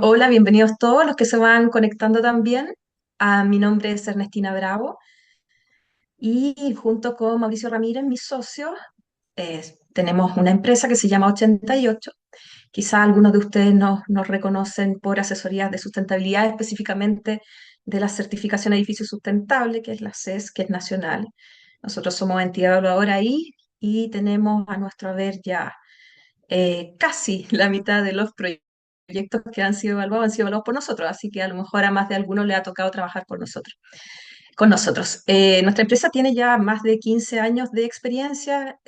Hola, bienvenidos todos los que se van conectando también. Mi nombre es Ernestina Bravo y junto con Mauricio Ramírez, mi socio, tenemos una empresa que se llama 88. Quizá algunos de ustedes nos reconocen por asesorías de sustentabilidad, específicamente de la certificación edificio sustentable, que es la CES, que es nacional. Nosotros somos entidad evaluadora ahí y tenemos a nuestro haber ya casi la mitad de los proyectos que han sido evaluados por nosotros, así que a lo mejor a más de algunos le ha tocado trabajar por nosotros, con nosotros. Nuestra empresa tiene ya más de 15 años de experiencia,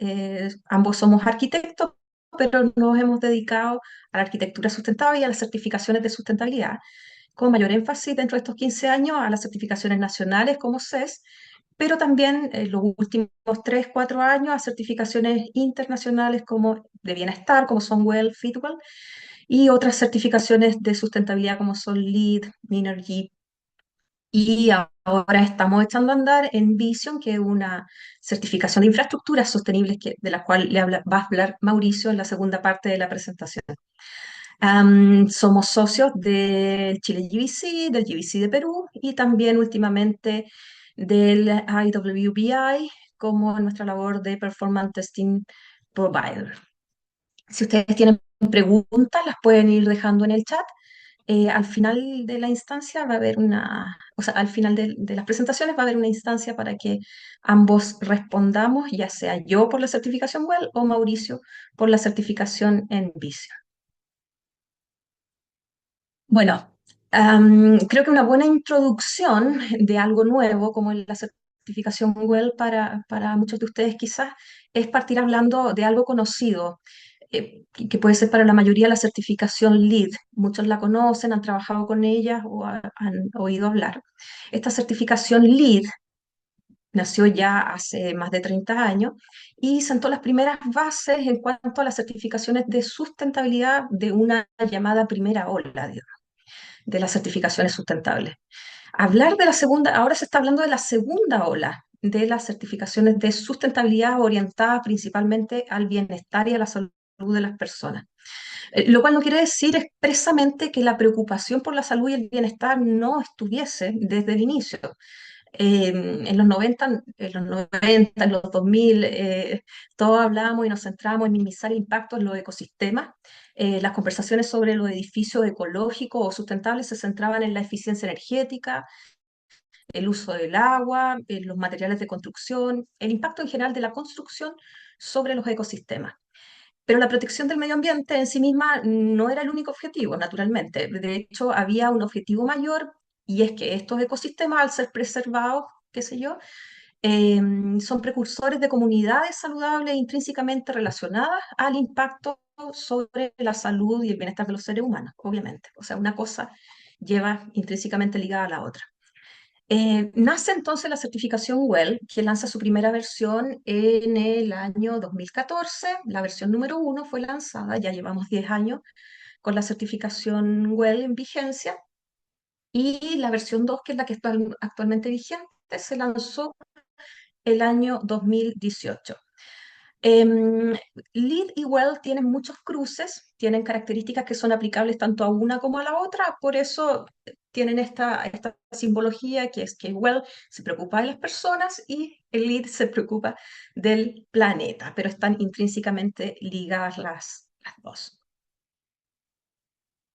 ambos somos arquitectos, pero nos hemos dedicado a la arquitectura sustentable y a las certificaciones de sustentabilidad, con mayor énfasis dentro de estos 15 años a las certificaciones nacionales como CES, pero también los últimos 3 4 años a certificaciones internacionales como de bienestar, como son WELL, Fitwel, y otras certificaciones de sustentabilidad como son LEED, Minergy. Y ahora estamos echando a andar en Vision, que es una certificación de infraestructuras sostenibles de la cual va a hablar Mauricio en la segunda parte de la presentación. Somos socios del Chile GBC, del GBC de Perú y también últimamente del IWBI como en nuestra labor de Performance Testing Provider. Si ustedes tienen preguntas, las pueden ir dejando en el chat. Al final de la instancia va a haber o sea, al final de las presentaciones va a haber una instancia para que ambos respondamos, ya sea yo por la certificación WELL o Mauricio por la certificación en Vision. Bueno, creo que una buena introducción de algo nuevo, como la certificación Google para muchos de ustedes quizás, es partir hablando de algo conocido, que puede ser para la mayoría la certificación LEED. Muchos la conocen, han trabajado con ella o han oído hablar. Esta certificación LEED nació ya hace más de 30 años y sentó las primeras bases en cuanto a las certificaciones de sustentabilidad de una llamada primera ola, de las certificaciones sustentables. Hablar de la segunda, ahora se está hablando de la segunda ola de las certificaciones de sustentabilidad orientadas principalmente al bienestar y a la salud de las personas. Lo cual no quiere decir expresamente que la preocupación por la salud y el bienestar no estuviese desde el inicio. En los 90, en los 2000, todos hablábamos y nos centrábamos en minimizar el impacto en los ecosistemas. Las conversaciones sobre los edificios ecológicos o sustentables se centraban en la eficiencia energética, el uso del agua, los materiales de construcción, el impacto en general de la construcción sobre los ecosistemas. Pero la protección del medio ambiente en sí misma no era el único objetivo, naturalmente. De hecho, había un objetivo mayor y es que estos ecosistemas, al ser preservados, qué sé yo, eh, son precursores de comunidades saludables e intrínsecamente relacionadas al impacto sobre la salud y el bienestar de los seres humanos, obviamente. O sea, una cosa lleva intrínsecamente ligada a la otra. Nace entonces la certificación WELL, que lanza su primera versión en el año 2014. La versión número 1 fue lanzada, ya llevamos 10 años con la certificación WELL en vigencia, y la versión 2, que es la que está actualmente vigente, se lanzó el año 2018. Lead y Well tienen muchos cruces, tienen características que son aplicables tanto a una como a la otra, por eso tienen esta simbología que es que Well se preocupa de las personas y el Lead se preocupa del planeta, pero están intrínsecamente ligadas las dos.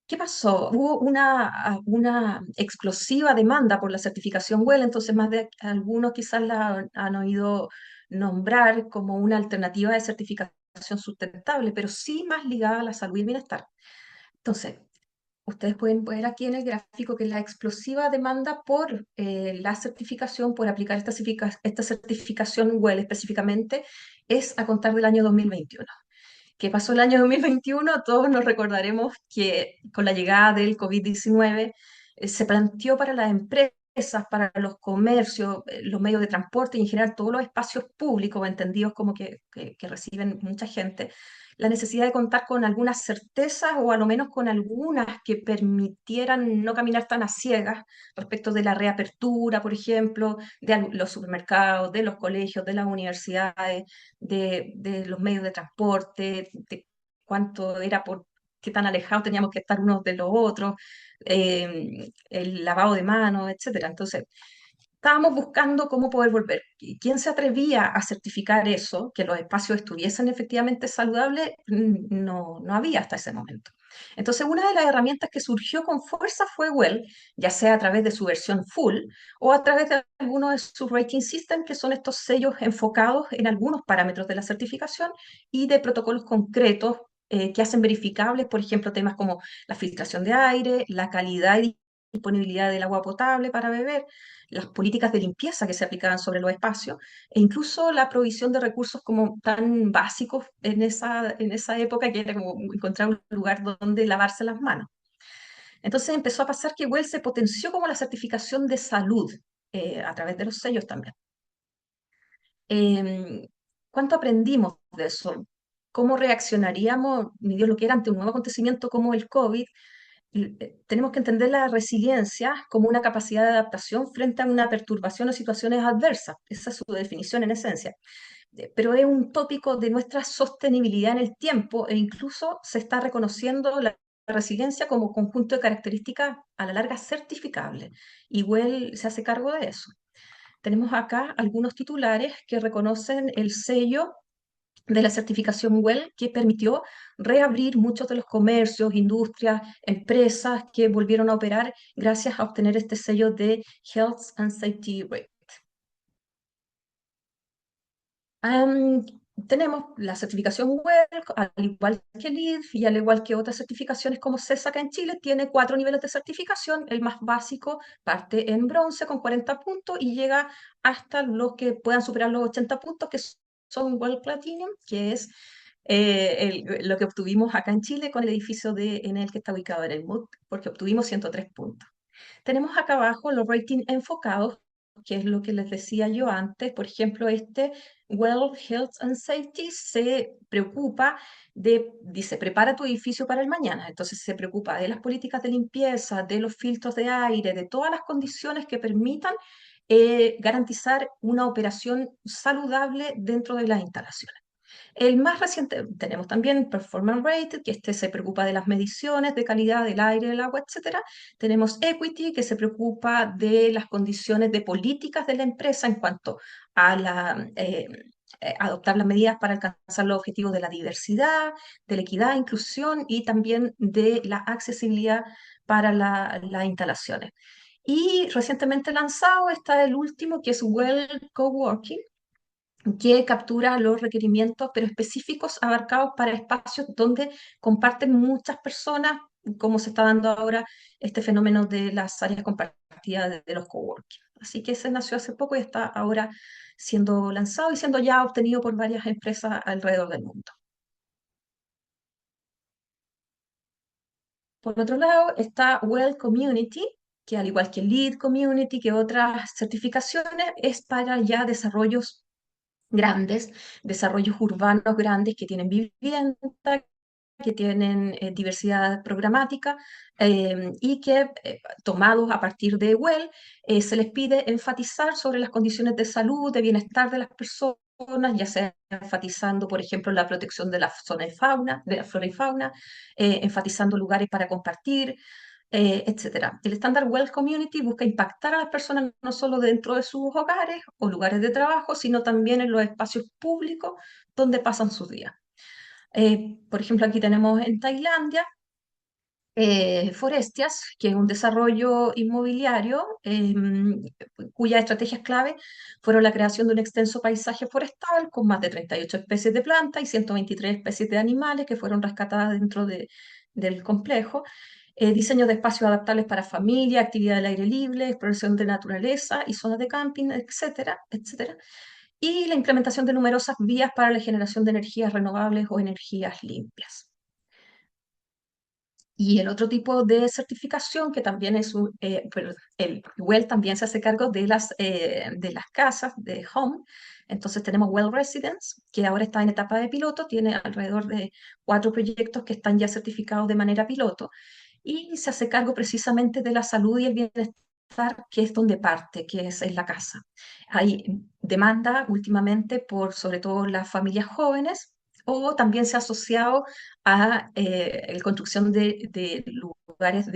¿Qué pasó? Hubo una explosiva demanda por la certificación WELL, entonces más de algunos quizás la han oído nombrar como una alternativa de certificación sustentable, pero sí más ligada a la salud y el bienestar. Entonces, ustedes pueden ver aquí en el gráfico que la explosiva demanda por la certificación, por aplicar esta certificación WELL específicamente, es a contar del año 2021. ¿Qué pasó el año 2021? Todos nos recordaremos que con la llegada del COVID-19 se planteó para las empresas, para los comercios, los medios de transporte y en general todos los espacios públicos entendidos como que reciben mucha gente, la necesidad de contar con algunas certezas o a lo menos con algunas que permitieran no caminar tan a ciegas respecto de la reapertura, por ejemplo, de los supermercados, de los colegios, de las universidades, de los medios de transporte, de cuánto era qué tan alejados teníamos que estar unos de los otros, el lavado de manos, etcétera. Entonces, estábamos buscando cómo poder volver. ¿Y quién se atrevía a certificar eso, que los espacios estuviesen efectivamente saludables? No había hasta ese momento. Entonces, una de las herramientas que surgió con fuerza fue Well, ya sea a través de su versión full o a través de algunos de sus rating systems, que son estos sellos enfocados en algunos parámetros de la certificación y de protocolos concretos que hacen verificables, por ejemplo, temas como la filtración de aire, la calidad y disponibilidad del agua potable para beber, las políticas de limpieza que se aplicaban sobre los espacios e incluso la provisión de recursos como tan básicos en esa época que era como encontrar un lugar donde lavarse las manos. Entonces empezó a pasar que Well se potenció como la certificación de salud a través de los sellos también. Eh, ¿Cuánto aprendimos de eso? ¿Cómo reaccionaríamos, ni Dios lo quiera, ante un nuevo acontecimiento como el COVID? Tenemos que entender la resiliencia como una capacidad de adaptación frente a una perturbación o situaciones adversas. Esa es su definición en esencia. Pero es un tópico de nuestra sostenibilidad en el tiempo e incluso se está reconociendo la resiliencia como conjunto de características a la larga certificables. Y Well se hace cargo de eso. Tenemos acá algunos titulares que reconocen el sello de la certificación WELL que permitió reabrir muchos de los comercios, industrias, empresas que volvieron a operar gracias a obtener este sello de Health and Safety Rate. Am, Tenemos la certificación WELL, al igual que el LEED y al igual que otras certificaciones como CES acá en Chile, tiene 4 niveles de certificación. El más básico parte en bronce con 40 puntos y llega hasta los que puedan superar los 80 puntos, que son WELL Platinum, que es lo que obtuvimos acá en Chile con el edificio en el que está ubicado en el MUT, porque obtuvimos 103 puntos. Tenemos acá abajo los ratings enfocados, que es lo que les decía yo antes. Por ejemplo, este Well Health and Safety se preocupa dice, prepara tu edificio para el mañana. Entonces se preocupa de las políticas de limpieza, de los filtros de aire, de todas las condiciones que permitan garantizar una operación saludable dentro de las instalaciones. El más reciente, tenemos también Performance Rated, que este se preocupa de las mediciones de calidad del aire, del agua, etcétera. Tenemos Equity, que se preocupa de las condiciones de políticas de la empresa en cuanto a adoptar las medidas para alcanzar los objetivos de la diversidad, de la equidad, inclusión y también de la accesibilidad para las instalaciones. Y recientemente lanzado está el último, que es Well Coworking, que captura los requerimientos, pero específicos abarcados para espacios donde comparten muchas personas, como se está dando ahora este fenómeno de las áreas compartidas de los coworking. Así que ese nació hace poco y está ahora siendo lanzado y siendo ya obtenido por varias empresas alrededor del mundo. Por otro lado, está Well Community, que al igual que Lead Community, que otras certificaciones, es para ya desarrollos grandes, desarrollos urbanos grandes que tienen vivienda, que tienen diversidad programática y que, tomados a partir de Well, se les pide enfatizar sobre las condiciones de salud, de bienestar de las personas, ya sea enfatizando, por ejemplo, la protección de la zona y fauna, de la flora y fauna, enfatizando lugares para compartir, etcétera. El estándar Well Community busca impactar a las personas no solo dentro de sus hogares o lugares de trabajo, sino también en los espacios públicos donde pasan sus días. Por ejemplo, aquí tenemos en Tailandia Forestias, que es un desarrollo inmobiliario cuyas estrategias clave fueron la creación de un extenso paisaje forestal con más de 38 especies de plantas y 123 especies de animales que fueron rescatadas dentro del complejo, diseño de espacios adaptables para familia, actividad al aire libre, exploración de naturaleza y zonas de camping, etcétera, etcétera, y la implementación de numerosas vías para la generación de energías renovables o energías limpias. Y el otro tipo de certificación que también pero el WELL también se hace cargo de las casas, de home. Entonces tenemos WELL Residence, que ahora está en etapa de piloto, tiene alrededor de 4 proyectos que están ya certificados de manera piloto y se hace cargo precisamente de la salud y el bienestar, que es donde parte, que es en la casa. Hay demanda últimamente por sobre todo las familias jóvenes o también se ha asociado a la construcción de lugares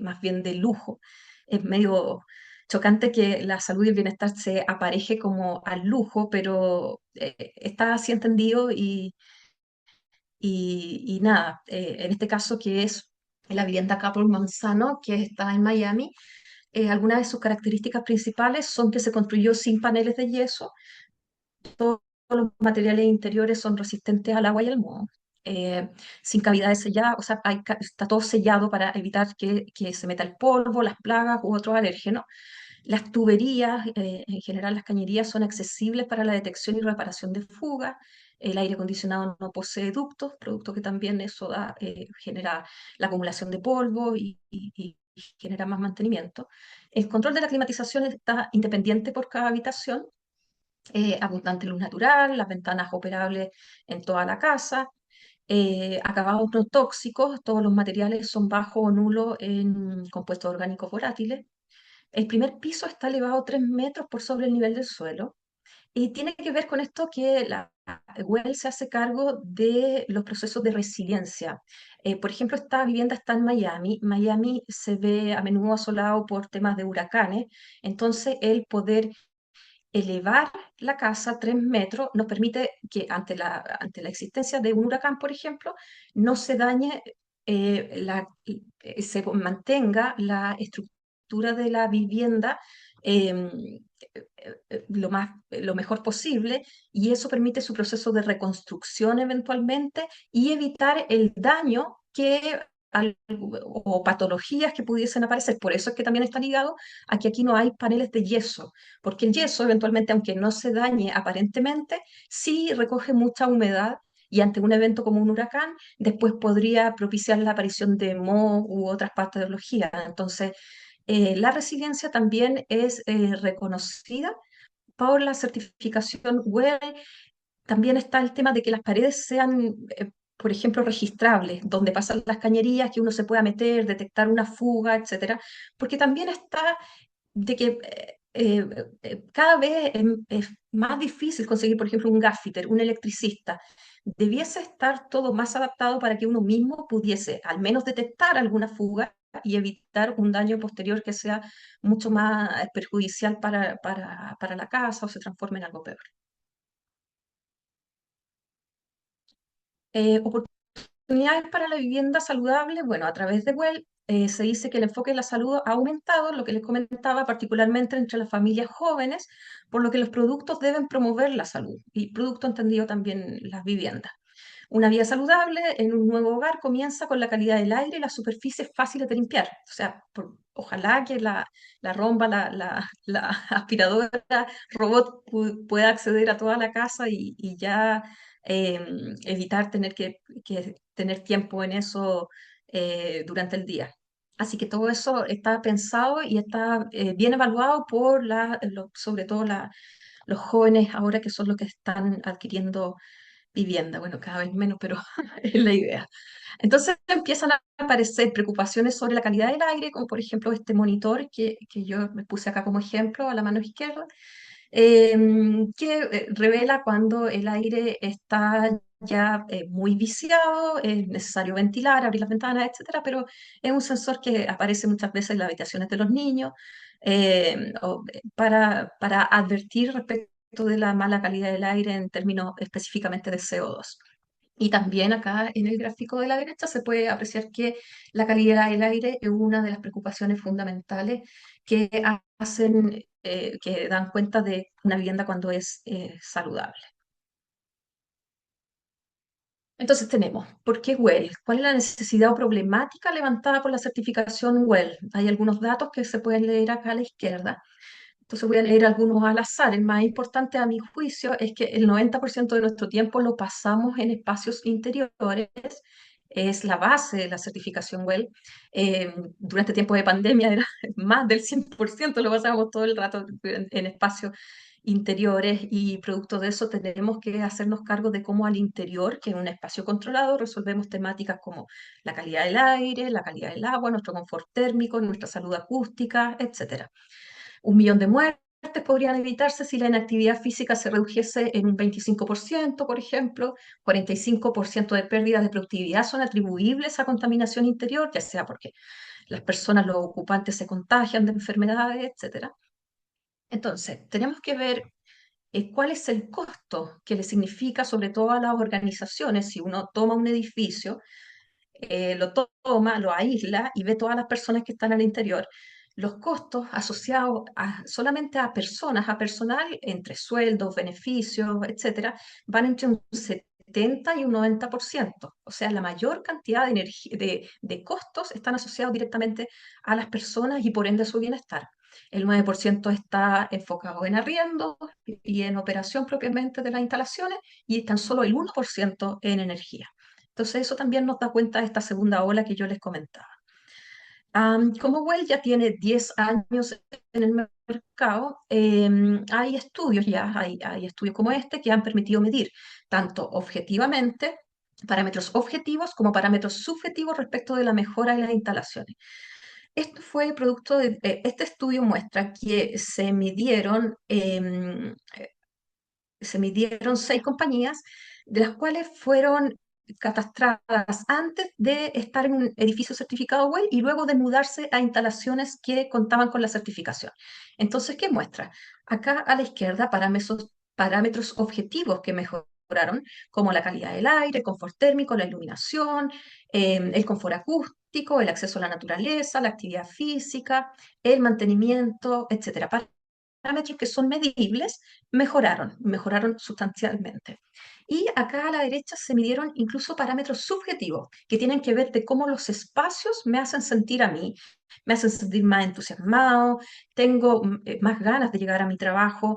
más bien de lujo. Es medio chocante que la salud y el bienestar se apareje como al lujo, pero está así entendido y nada, en este caso que es la vivienda Capol Manzano, que está en Miami, algunas de sus características principales son que se construyó sin paneles de yeso, todos los materiales interiores son resistentes al agua y al moho, sin cavidades selladas, o sea, está todo sellado para evitar que se meta el polvo, las plagas u otros alérgenos. Las tuberías, en general las cañerías, son accesibles para la detección y reparación de fugas. El aire acondicionado no posee ductos, producto que también eso genera la acumulación de polvo y genera más mantenimiento. El control de la climatización está independiente por cada habitación, abundante luz natural, las ventanas operables en toda la casa, acabados no tóxicos, todos los materiales son bajos o nulos en compuestos orgánicos volátiles. El primer piso está elevado 3 metros por sobre el nivel del suelo y tiene que ver con esto que la WEL se hace cargo de los procesos de resiliencia. Por ejemplo, esta vivienda está en Miami. Miami se ve a menudo asolado por temas de huracanes, entonces el poder elevar la casa 3 metros nos permite que ante la existencia de un huracán, por ejemplo, no se dañe, se mantenga la estructura de la vivienda lo mejor posible, y eso permite su proceso de reconstrucción eventualmente y evitar el daño o patologías que pudiesen aparecer. Por eso es que también está ligado a que aquí no hay paneles de yeso, porque el yeso eventualmente, aunque no se dañe aparentemente, sí recoge mucha humedad y ante un evento como un huracán, después podría propiciar la aparición de moho u otras patologías. Entonces, la resiliencia también es reconocida por la certificación WELL. También está el tema de que las paredes sean, por ejemplo, registrables, donde pasan las cañerías, que uno se pueda meter, detectar una fuga, etcétera, porque también está de que cada vez es más difícil conseguir, por ejemplo, un gaffiter, un electricista. Debiese estar todo más adaptado para que uno mismo pudiese al menos detectar alguna fuga y evitar un daño posterior que sea mucho más perjudicial para la casa o se transforme en algo peor. Oportunidades para la vivienda saludable, bueno, a través de WELL se dice que el enfoque en la salud ha aumentado, lo que les comentaba, particularmente entre las familias jóvenes, por lo que los productos deben promover la salud, y producto entendido también las viviendas. Una vida saludable en un nuevo hogar comienza con la calidad del aire y las superficies fáciles de limpiar. O sea, ojalá que la romba, la aspiradora robot pueda acceder a toda la casa y ya evitar tener que tener tiempo en eso durante el día. Así que todo eso está pensado y está bien evaluado por sobre todo los jóvenes ahora, que son los que están adquiriendo vivienda. Bueno, cada vez menos, pero es la idea. Entonces empiezan a aparecer preocupaciones sobre la calidad del aire, como por ejemplo este monitor que yo me puse acá como ejemplo a la mano izquierda, que revela cuando el aire está ya muy viciado, es necesario ventilar, abrir las ventanas, etcétera, pero es un sensor que aparece muchas veces en las habitaciones de los niños, para advertir respecto de la mala calidad del aire en términos específicamente de CO2. Y también acá en el gráfico de la derecha se puede apreciar que la calidad del aire es una de las preocupaciones fundamentales que hacen, que dan cuenta de una vivienda cuando es saludable. Entonces tenemos, ¿por qué WELL? ¿Cuál es la necesidad o problemática levantada por la certificación WELL? Hay algunos datos que se pueden leer acá a la izquierda. Entonces voy a leer algunos al azar. El más importante a mi juicio es que el 90% de nuestro tiempo lo pasamos en espacios interiores. Es la base de la certificación WELL. Durante tiempos de pandemia era más del 100%, lo pasábamos todo el rato en espacios interiores, y producto de eso tenemos que hacernos cargo de cómo al interior, que es un espacio controlado, resolvemos temáticas como la calidad del aire, la calidad del agua, nuestro confort térmico, nuestra salud acústica, etcétera. 1 millón de muertes podrían evitarse si la inactividad física se redujese en un 25%, por ejemplo. 45% de pérdidas de productividad son atribuibles a contaminación interior, ya sea porque las personas, los ocupantes se contagian de enfermedades, etcétera. Entonces, tenemos que ver cuál es el costo que le significa, sobre todo a las organizaciones, si uno toma un edificio, toma, lo aísla y ve todas las personas que están al interior. Los costos asociados solamente a personas, a personal, entre sueldos, beneficios, etcétera, van entre un 70 y un 90%. O sea, la mayor cantidad de, de costos están asociados directamente a las personas y por ende a su bienestar. El 9% está enfocado en arriendo y en operación propiamente de las instalaciones y tan solo el 1% en energía. Entonces eso también nos da cuenta de esta segunda ola que yo les comentaba. Como Well ya tiene 10 años en el mercado, hay estudios ya, hay estudios como este que han permitido medir tanto objetivamente parámetros objetivos como parámetros subjetivos respecto de la mejora de las instalaciones. Esto fue producto de, este estudio muestra que se midieron 6 compañías, de las cuales fueron catastradas antes de estar en un edificio certificado WELL y luego de mudarse a instalaciones que contaban con la certificación. Entonces, ¿qué muestra? Acá a la izquierda parámetros objetivos que mejoraron, como la calidad del aire, el confort térmico, la iluminación, el confort acústico, el acceso a la naturaleza, la actividad física, el mantenimiento, etcétera. Parámetros que son medibles mejoraron sustancialmente. Y acá a la derecha se midieron incluso parámetros subjetivos que tienen que ver de cómo los espacios me hacen sentir a mí, me hacen sentir más entusiasmado, tengo más ganas de llegar a mi trabajo.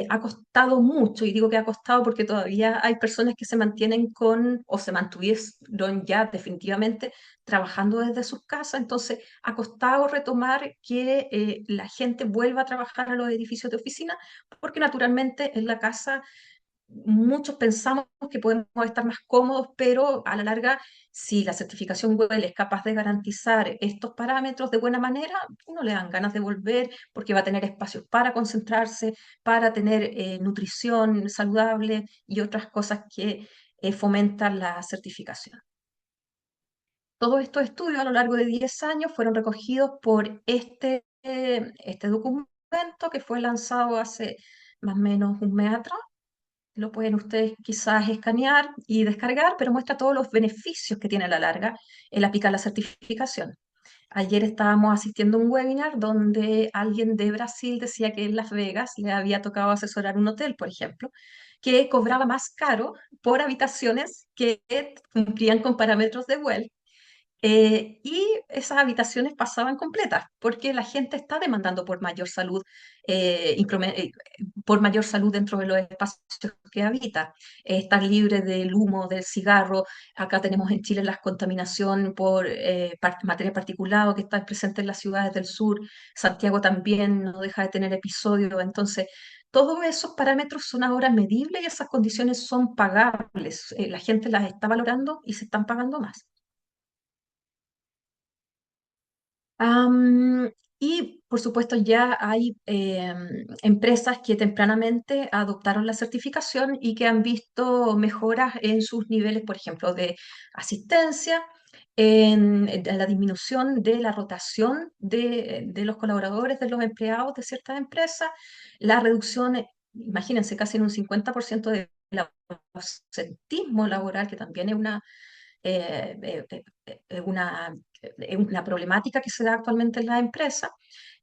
Ha costado mucho, y digo que ha costado porque todavía hay personas que se mantienen con, o se mantuvieron ya definitivamente trabajando desde sus casas, entonces ha costado retomar que la gente vuelva a trabajar a los edificios de oficina, porque naturalmente en la casa muchos pensamos que podemos estar más cómodos, pero a la larga, si la certificación WELL es capaz de garantizar estos parámetros de buena manera, uno le dan ganas de volver porque va a tener espacios para concentrarse, para tener nutrición saludable y otras cosas que fomentan la certificación. Todos estos estudios a lo largo de 10 años fueron recogidos por este documento que fue lanzado hace más o menos un mes atrás. Lo pueden ustedes quizás escanear y descargar, pero muestra todos los beneficios que tiene a la larga el aplicar la certificación. Ayer estábamos asistiendo a un webinar donde alguien de Brasil decía que en Las Vegas le había tocado asesorar un hotel, por ejemplo, que cobraba más caro por habitaciones que cumplían con parámetros de WELL, y esas habitaciones pasaban completas, porque la gente está demandando por mayor salud dentro de los espacios que habita. Estar libre del humo, del cigarro. Acá tenemos en Chile la contaminación por materia particulada que está presente en las ciudades del sur. Santiago también no deja de tener episodios. Entonces, todos esos parámetros son ahora medibles y esas condiciones son pagables. La gente las está valorando y se están pagando más. Am, y por supuesto ya hay empresas que tempranamente adoptaron la certificación y que han visto mejoras en sus niveles, por ejemplo, de asistencia, en la disminución de la rotación de los colaboradores, de los empleados de ciertas empresas, la reducción, imagínense, casi en un 50% de ausentismo laboral, que también es eh, eh, eh, una problemática que se da actualmente en la empresa,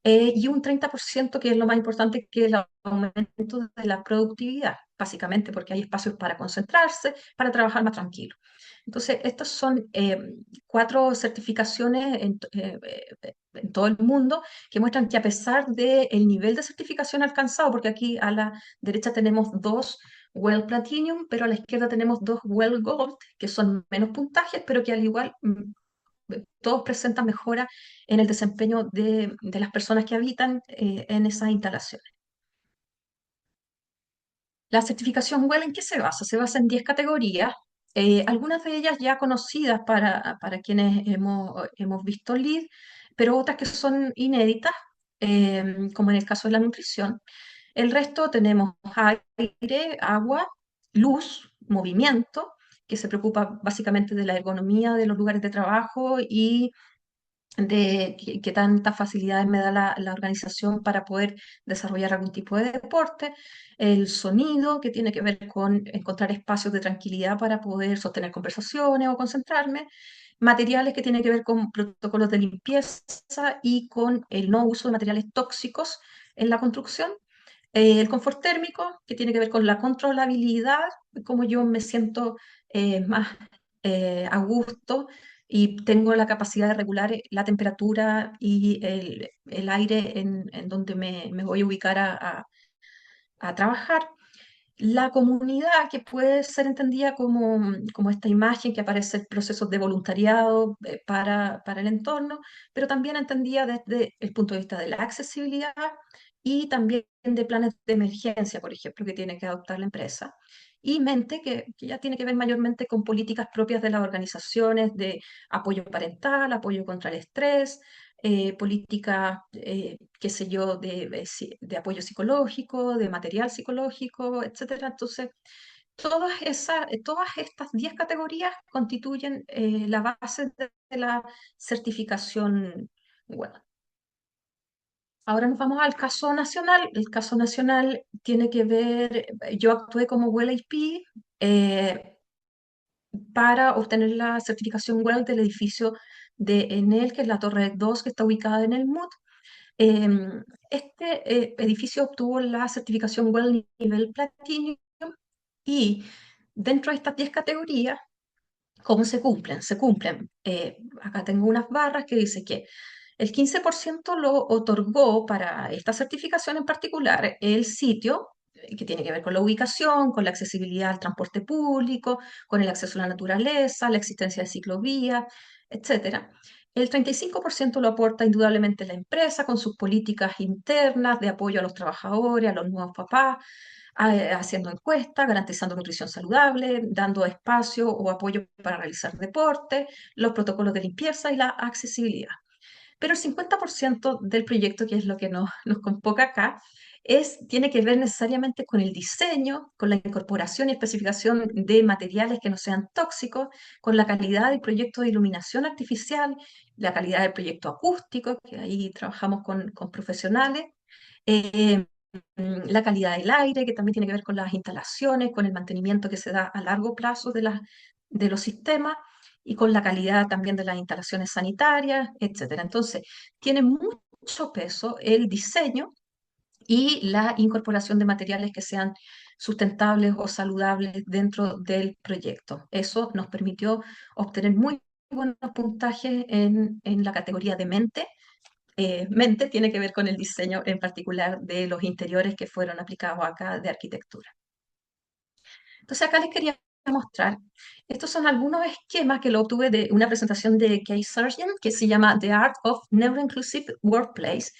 y un 30% que es lo más importante, que es el aumento de la productividad, básicamente porque hay espacios para concentrarse, para trabajar más tranquilo. Entonces, estas son 4 certificaciones en todo el mundo que muestran que a pesar del nivel de certificación alcanzado, porque aquí a la derecha tenemos 2 Well Platinum, pero a la izquierda tenemos 2 Well Gold, que son menos puntajes, pero que al igual todos presentan mejora en el desempeño de las personas que habitan en esas instalaciones. La certificación WELL, ¿en qué se basa? Se basa en 10 categorías, algunas de ellas ya conocidas para quienes hemos visto LEED, pero otras que son inéditas. como en el caso de la nutrición. El resto tenemos aire, agua, luz, movimiento, que se preocupa básicamente de la ergonomía de los lugares de trabajo y de qué tantas facilidades me da la organización para poder desarrollar algún tipo de deporte, el sonido, que tiene que ver con encontrar espacios de tranquilidad para poder sostener conversaciones o concentrarme, materiales que tienen que ver con protocolos de limpieza y con el no uso de materiales tóxicos en la construcción. El confort térmico, que tiene que ver con la controlabilidad, cómo yo me siento más a gusto y tengo la capacidad de regular la temperatura y el aire en donde me voy a ubicar a trabajar. La comunidad, que puede ser entendida como esta imagen que aparece en procesos de voluntariado para el entorno, pero también entendida desde el punto de vista de la accesibilidad y también de planes de emergencia, por ejemplo, que tiene que adoptar la empresa. Y mente, que ya tiene que ver mayormente con políticas propias de las organizaciones de apoyo parental, apoyo contra el estrés, políticas, qué sé yo, de apoyo psicológico, de material psicológico, etcétera. Entonces, todas estas 10 categorías constituyen la base de la certificación web. Ahora nos vamos al caso nacional. El caso nacional tiene que ver, yo actué como Well IP para obtener la certificación WELL del edificio de Enel, que es la Torre 2, que está ubicada en el MUT. Este edificio obtuvo la certificación WELL nivel Platinum y dentro de estas 10 categorías, ¿cómo se cumplen? Se cumplen. Acá tengo unas barras que dice que el 15% lo otorgó para esta certificación en particular el sitio, que tiene que ver con la ubicación, con la accesibilidad al transporte público, con el acceso a la naturaleza, la existencia de ciclovías, etcétera. El 35% lo aporta indudablemente la empresa con sus políticas internas de apoyo a los trabajadores, a los nuevos papás, haciendo encuestas, garantizando nutrición saludable, dando espacio o apoyo para realizar deporte, los protocolos de limpieza y la accesibilidad. Pero el 50% del proyecto, que es lo que nos convoca acá, tiene que ver necesariamente con el diseño, con la incorporación y especificación de materiales que no sean tóxicos, con la calidad del proyecto de iluminación artificial, la calidad del proyecto acústico, que ahí trabajamos con profesionales, eh, la calidad del aire, que también tiene que ver con las instalaciones, con el mantenimiento que se da a largo plazo de los sistemas y con la calidad también de las instalaciones sanitarias, etcétera. Entonces, tiene mucho peso el diseño y la incorporación de materiales que sean sustentables o saludables dentro del proyecto. Eso nos permitió obtener muy buenos puntajes en la categoría de mente. Mente tiene que ver con el diseño en particular de los interiores que fueron aplicados acá de arquitectura. Entonces acá les quería mostrar, estos son algunos esquemas que lo obtuve de una presentación de Kay Sargent que se llama The Art of Neuroinclusive Workplace,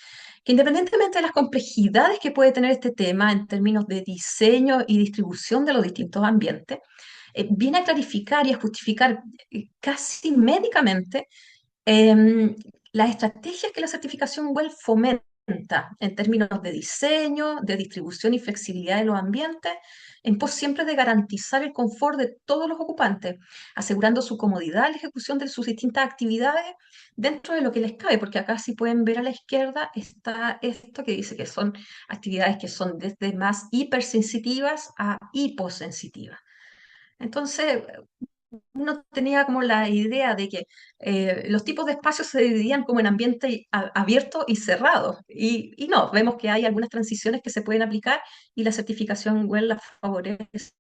que independientemente de las complejidades que puede tener este tema en términos de diseño y distribución de los distintos ambientes, viene a clarificar y a justificar casi médicamente em, las estrategias que la certificación WELL fomenta en términos de diseño, de distribución y flexibilidad de los ambientes, en pos siempre de garantizar el confort de todos los ocupantes, asegurando su comodidad en la ejecución de sus distintas actividades dentro de lo que les cabe, porque acá si pueden ver a la izquierda está esto que dice que son actividades que son desde más hipersensitivas a hiposensitivas. Entonces, uno tenía como la idea de que los tipos de espacios se dividían como en ambiente abierto y cerrado. Y no, vemos que hay algunas transiciones que se pueden aplicar y la certificación WELL las favorece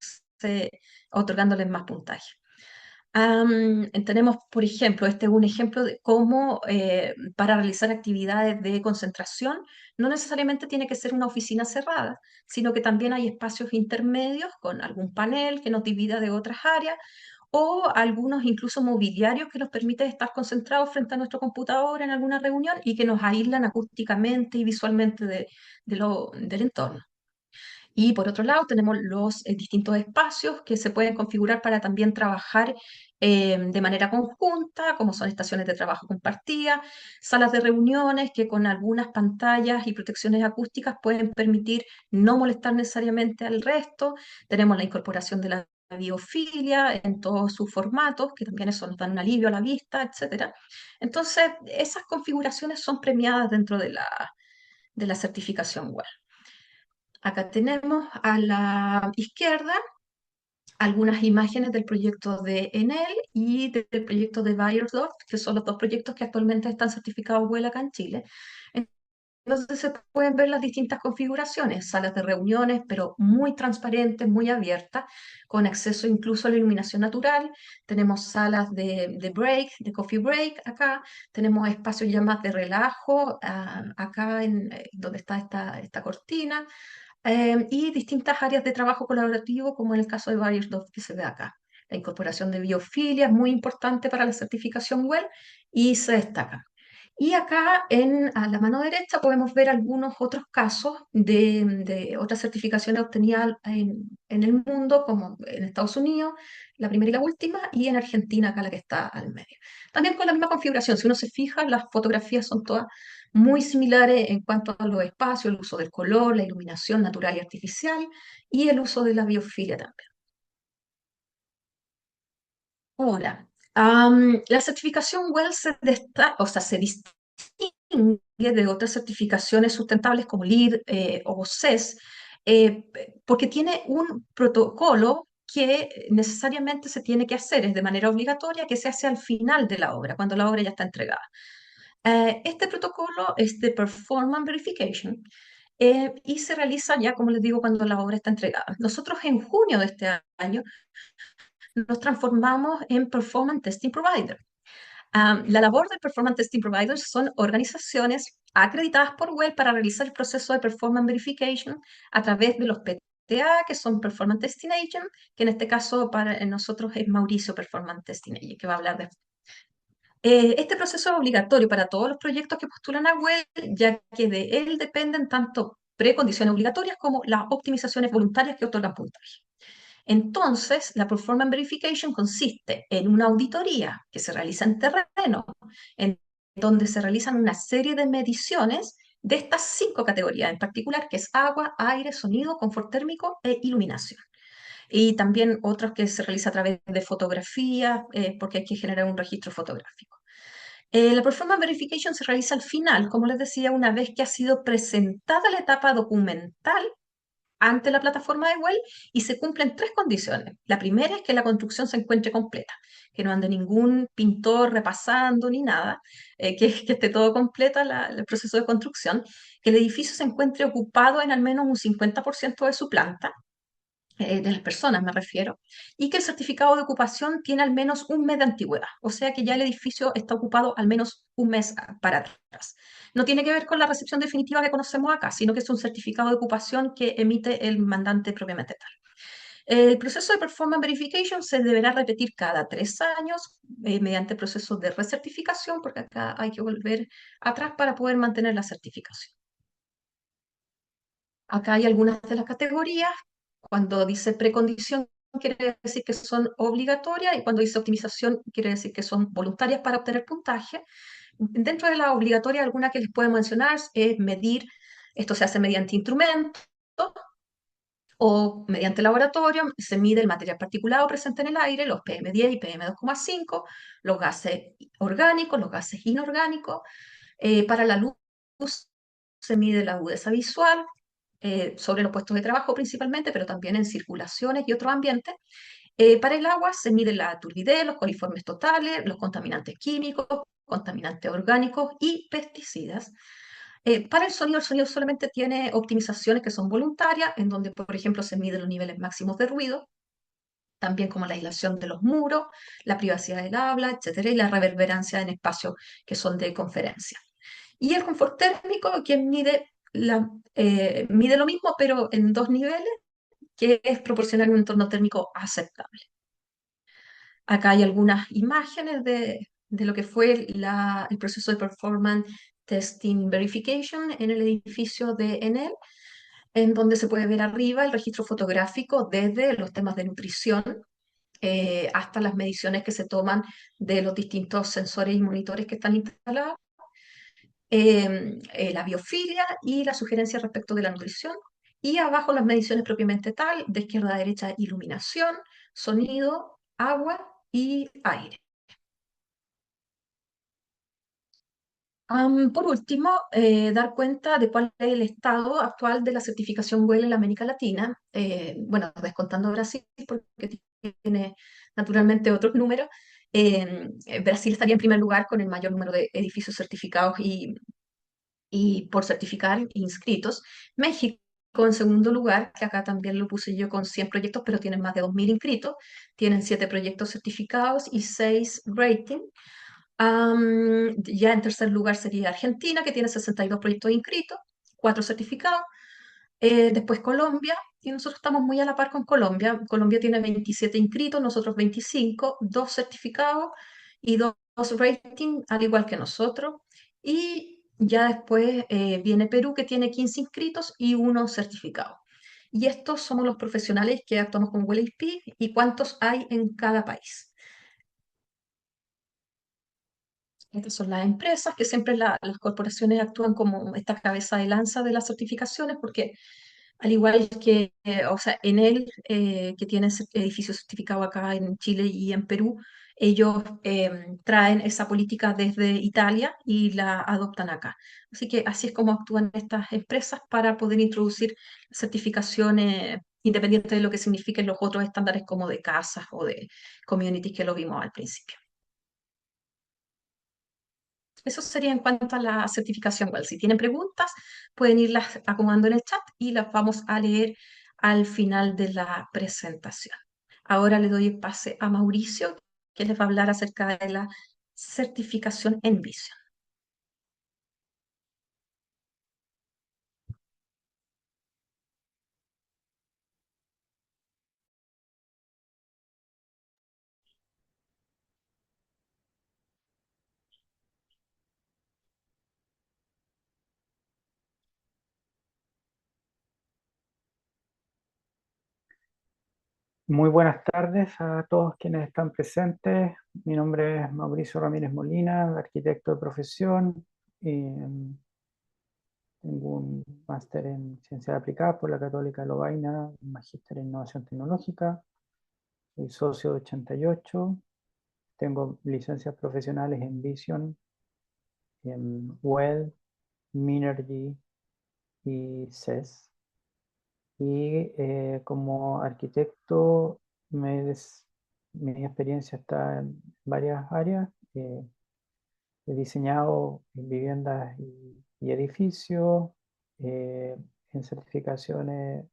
otorgándoles más puntaje. Tenemos, por ejemplo, este es un ejemplo de cómo para realizar actividades de concentración no necesariamente tiene que ser una oficina cerrada, sino que también hay espacios intermedios con algún panel que nos divida de otras áreas o algunos incluso mobiliarios que nos permiten estar concentrados frente a nuestro computador en alguna reunión y que nos aíslan acústicamente y visualmente del entorno. Y por otro lado, tenemos los distintos espacios que se pueden configurar para también trabajar de manera conjunta, como son estaciones de trabajo compartidas, salas de reuniones que con algunas pantallas y protecciones acústicas pueden permitir no molestar necesariamente al resto. Tenemos la incorporación de la biofilia en todos sus formatos, que también eso nos dan un alivio a la vista, etcétera. Entonces, esas configuraciones son premiadas dentro de la certificación web. Acá tenemos a la izquierda algunas imágenes del proyecto de Enel y del proyecto de Bayersdorf, que son los dos proyectos que actualmente están certificados WELL acá en Chile. Entonces se pueden ver las distintas configuraciones, salas de reuniones, pero muy transparentes, muy abiertas, con acceso incluso a la iluminación natural. Tenemos salas de break, de coffee break acá. Tenemos espacios ya más de relajo acá donde está esta cortina. Y distintas áreas de trabajo colaborativo, como en el caso de Bayersdorf que se ve acá. La incorporación de biofilia es muy importante para la certificación WELL y se destaca. Y acá a la mano derecha podemos ver algunos otros casos de otras certificaciones obtenidas en el mundo, como en Estados Unidos, la primera y la última, y en Argentina, acá la que está al medio. También con la misma configuración, si uno se fija, las fotografías son todas muy similares en cuanto a los espacios, el uso del color, la iluminación natural y artificial, y el uso de la biofilia también. Ahora, la certificación WELL o sea, se distingue de otras certificaciones sustentables como LEED o CES, porque tiene un protocolo que necesariamente se tiene que hacer, es de manera obligatoria, que se hace al final de la obra, cuando la obra ya está entregada. Este protocolo es de Performance Verification y se realiza ya, como les digo, cuando la obra está entregada. Nosotros en junio de este año nos transformamos en Performance Testing Provider. La labor del Performance Testing Provider son organizaciones acreditadas por WELL para realizar el proceso de Performance Verification a través de los PTA, que son Performance Testing Agent, que en este caso para nosotros es Mauricio Performance Testing Agent, que va a hablar de este proceso es obligatorio para todos los proyectos que postulan a WELL, ya que de él dependen tanto precondiciones obligatorias como las optimizaciones voluntarias que otorgan puntaje. Entonces, la Performance Verification consiste en una auditoría que se realiza en terreno, en donde se realizan una serie de mediciones de estas 5 categorías en particular, que es agua, aire, sonido, confort térmico e iluminación. Y también otros que se realiza a través de fotografía, porque hay que generar un registro fotográfico. La Performance Verification se realiza al final, como les decía, una vez que ha sido presentada la etapa documental ante la plataforma de WELL y se cumplen 3 condiciones. La primera es que la construcción se encuentre completa, que no ande ningún pintor repasando ni nada, que esté todo completa el proceso de construcción, que el edificio se encuentre ocupado en al menos un 50% de su planta, de las personas me refiero, y que el certificado de ocupación tiene al menos un mes de antigüedad, o sea que ya el edificio está ocupado al menos un mes para atrás. No tiene que ver con la recepción definitiva que conocemos acá, sino que es un certificado de ocupación que emite el mandante propiamente tal. El proceso de Performance Verification se deberá repetir cada 3 años mediante procesos de recertificación, porque acá hay que volver atrás para poder mantener la certificación. Acá hay algunas de las categorías. Cuando dice precondición, quiere decir que son obligatorias y cuando dice optimización, quiere decir que son voluntarias para obtener puntaje. Dentro de la obligatoria, alguna que les puedo mencionar es medir, esto se hace mediante instrumentos o mediante laboratorio, se mide el material particulado presente en el aire, los PM10 y PM2,5, los gases orgánicos, los gases inorgánicos. Para la luz se mide la agudeza visual, sobre los puestos de trabajo principalmente, pero también en circulaciones y otros ambientes. Para el agua se mide la turbidez, los coliformes totales, los contaminantes químicos, contaminantes orgánicos y pesticidas. Para el sonido solamente tiene optimizaciones que son voluntarias, en donde, por ejemplo, se miden los niveles máximos de ruido, también como la aislación de los muros, la privacidad del habla, etcétera, y la reverberancia en espacios que son de conferencia. Y el confort térmico, que mide lo mismo, pero en 2 niveles, que es proporcionar un entorno térmico aceptable. Acá hay algunas imágenes de lo que fue el proceso de Performance Testing Verification en el edificio de Enel. en donde se puede ver arriba el registro fotográfico desde los temas de nutrición hasta las mediciones que se toman de los distintos sensores y monitores que están instalados, la biofilia y la sugerencia respecto de la nutrición. Y abajo las mediciones propiamente tal, de izquierda a derecha, iluminación, sonido, agua y aire. Por último, dar cuenta de cuál es el estado actual de la certificación WELL en la América Latina. Bueno, descontando Brasil, porque tiene naturalmente otros números. Brasil estaría en primer lugar con el mayor número de edificios certificados y por certificar inscritos. México en segundo lugar, que acá también lo puse yo con 100 proyectos, pero tienen más de 2.000 inscritos. Tienen 7 proyectos certificados y 6 rating. Ya en tercer lugar sería Argentina, que tiene 62 proyectos inscritos, 4 certificados. Después Colombia, y nosotros estamos muy a la par con Colombia. Colombia tiene 27 inscritos, nosotros 25, 2 certificados y 2 rating, al igual que nosotros. Y ya después viene Perú, que tiene 15 inscritos y 1 certificado. Y estos somos los profesionales que actuamos con WellIP y cuántos hay en cada país. Estas son las empresas, que siempre las corporaciones actúan como esta cabeza de lanza de las certificaciones, porque al igual que, o sea, Enel, que tiene ese edificio certificado acá en Chile y en Perú, ellos traen esa política desde Italia y la adoptan acá. Así que así es como actúan estas empresas para poder introducir certificaciones independientes de lo que signifiquen los otros estándares como de casas o de communities que lo vimos al principio. Eso sería en cuanto a la certificación WELL. Si tienen preguntas, pueden irlas acomodando en el chat y las vamos a leer al final de la presentación. Ahora le doy el pase a Mauricio, que les va a hablar acerca de la certificación en Vision. Muy buenas tardes a todos quienes están presentes. Mi nombre es Mauricio Ramírez Molina, arquitecto de profesión. Tengo un máster en Ciencias Aplicadas por la Católica de Lovaina, un magíster en Innovación Tecnológica. Soy socio de 88. Tengo licencias profesionales en Vision, en Well, Minergy y CES. Y como arquitecto, mi experiencia está en varias áreas. He diseñado viviendas y edificios, eh, en certificaciones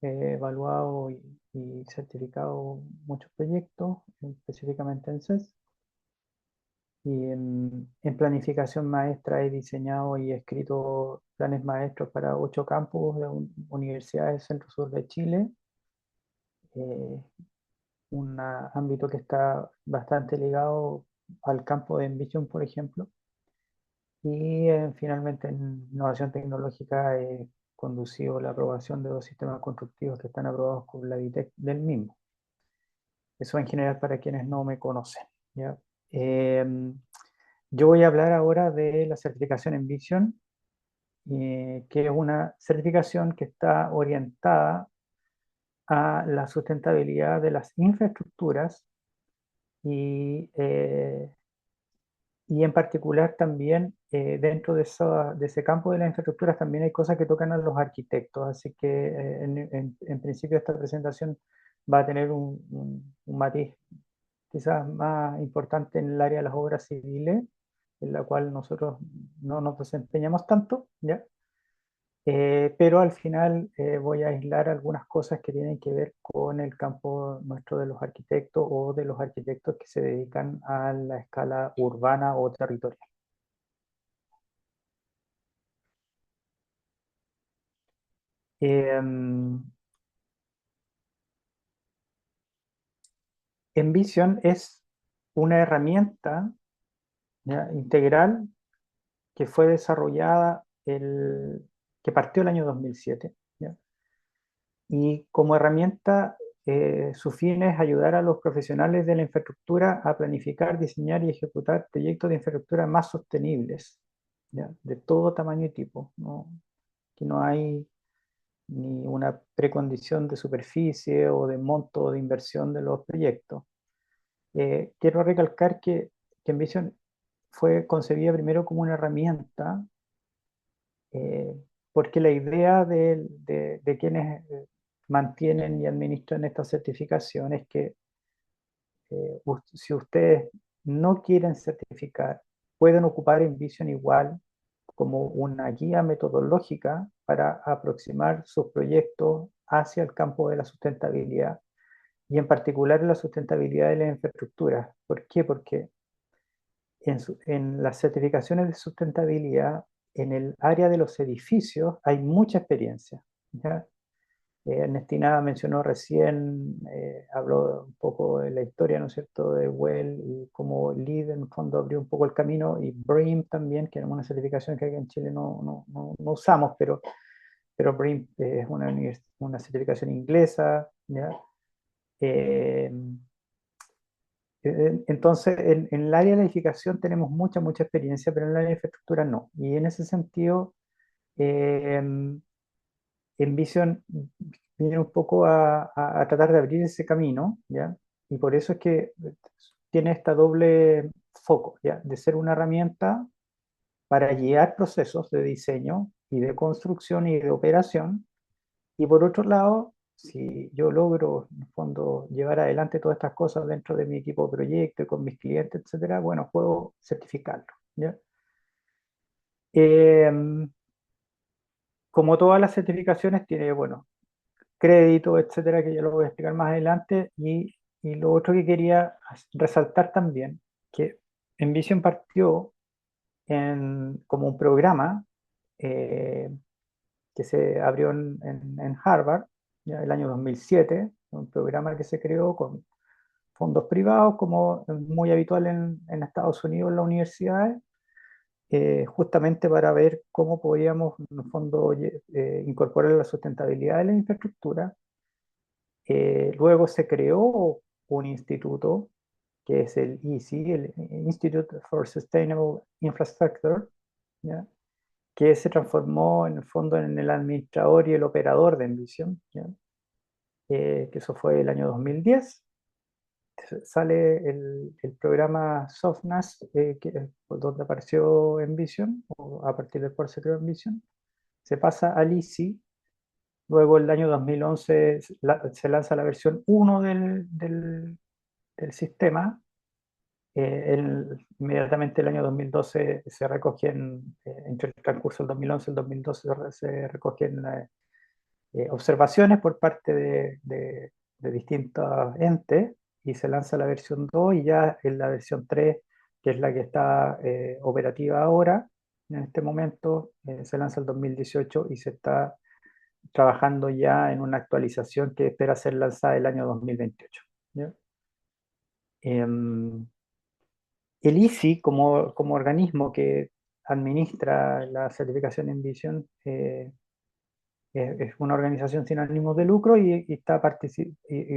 he evaluado y certificado muchos proyectos, específicamente en CES. Y en planificación maestra he diseñado y escrito planes maestros para 8 campus de universidades del centro-sur de Chile, eh, un ámbito que está bastante ligado al campo de Envision, por ejemplo. Y finalmente en innovación tecnológica he conducido la aprobación de 2 sistemas constructivos que están aprobados por la DITEC del mismo. Eso en general para quienes no me conocen, ¿ya? Yo voy a hablar ahora de la certificación en Vision, que es una certificación que está orientada a la sustentabilidad de las infraestructuras y, y en particular también dentro de ese campo de las infraestructuras también hay cosas que tocan a los arquitectos, así que en principio esta presentación va a tener un matiz quizás más importante en el área de las obras civiles, en la cual nosotros no nos desempeñamos tanto, ¿ya? Pero al final voy a aislar algunas cosas que tienen que ver con el campo nuestro de los arquitectos o de los arquitectos que se dedican a la escala urbana o territorial. Em, Envision es una herramienta, ¿ya?, integral que fue desarrollada, que partió el año 2007, ¿ya? y como herramienta su fin es ayudar a los profesionales de la infraestructura a planificar, diseñar y ejecutar proyectos de infraestructura más sostenibles, ¿ya? De todo tamaño y tipo, ¿no? Que no hay ni una precondición de superficie o de monto de inversión de los proyectos. Quiero recalcar que Envision fue concebida primero como una herramienta, eh, porque la idea de quienes mantienen y administran esta certificación es que si ustedes no quieren certificar, pueden ocupar Envision igual como una guía metodológica para aproximar sus proyectos hacia el campo de la sustentabilidad y en particular la sustentabilidad de las infraestructuras. ¿Por qué? Porque en las certificaciones de sustentabilidad, en el área de los edificios, hay mucha experiencia, ¿ya? Ernestina mencionó recién, habló un poco de la historia, ¿no es cierto?, de Well y cómo LEED en el fondo abrió un poco el camino, y BREEAM también, que es una certificación que aquí en Chile no usamos, pero BREEAM es una certificación inglesa, ¿ya? Eh, entonces, en el área de la edificación tenemos mucha experiencia, pero en el área de infraestructura no. Y en ese sentido, eh, Envision viene un poco a tratar de abrir ese camino, ¿ya? Y por eso es que tiene esta doble foco, ¿ya? De ser una herramienta para guiar procesos de diseño y de construcción y de operación. Y por otro lado, si yo logro, en el fondo, llevar adelante todas estas cosas dentro de mi equipo de proyecto y con mis clientes, etcétera, bueno, puedo certificarlo, ¿ya? Eh, Como todas las certificaciones, tiene, bueno, crédito, etcétera, que ya lo voy a explicar más adelante. Y lo otro que quería resaltar también, que Envision partió como un programa eh, que se abrió en Harvard, ya el año 2007, un programa que se creó con fondos privados, como es muy habitual en Estados Unidos en las universidades, justamente para ver cómo podíamos, en el fondo, incorporar la sustentabilidad de la infraestructura. Luego se creó un instituto que es el ISI, el Institute for Sustainable Infrastructure, ¿ya? Que se transformó en el fondo en el administrador y el operador de Envision, ¿ya? Que eso fue el año 2010. Sale el programa SOFNAS, donde apareció Envision, o a partir del cual se creó Envision. Se pasa al ISI. Luego el año 2011 se lanza la versión 1 del sistema. Inmediatamente el año 2012 se recogen, entre el transcurso del 2011 y el 2012 se recogen observaciones por parte de distintos entes, y se lanza la versión 2, y ya en la versión 3, que es la que está operativa ahora, en este momento, se lanza el 2018 y se está trabajando ya en una actualización que espera ser lanzada el año 2028, ¿ya? Em, el ISI, como organismo que administra la certificación en visión, es una organización sin ánimos de lucro, y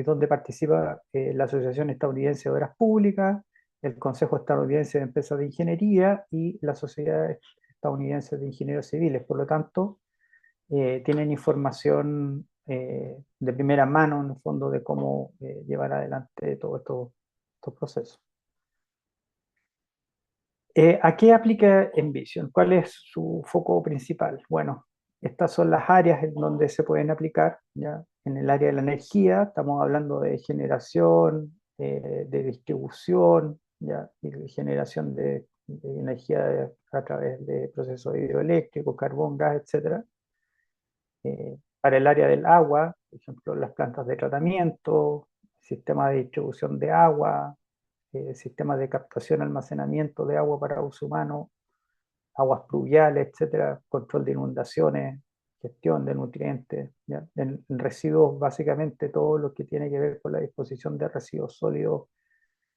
donde participa la Asociación Estadounidense de Obras Públicas, el Consejo Estadounidense de Empresas de Ingeniería y la Sociedad Estadounidense de Ingenieros Civiles. Por lo tanto, tienen información de primera mano, en el fondo, de cómo llevar adelante todos estos procesos. ¿A qué aplica Envision? ¿Cuál es su foco principal? Bueno, estas son las áreas en donde se pueden aplicar, ¿ya? En el área de la energía, estamos hablando de generación, de distribución, ¿ya? Y de generación de energía a través de procesos hidroeléctricos, carbón, gas, etcétera. Para el área del agua, por ejemplo, las plantas de tratamiento, sistemas de distribución de agua, sistemas de captación y almacenamiento de agua para uso humano, aguas pluviales, etcétera, control de inundaciones, gestión de nutrientes, ¿ya? En residuos, básicamente todo lo que tiene que ver con la disposición de residuos sólidos,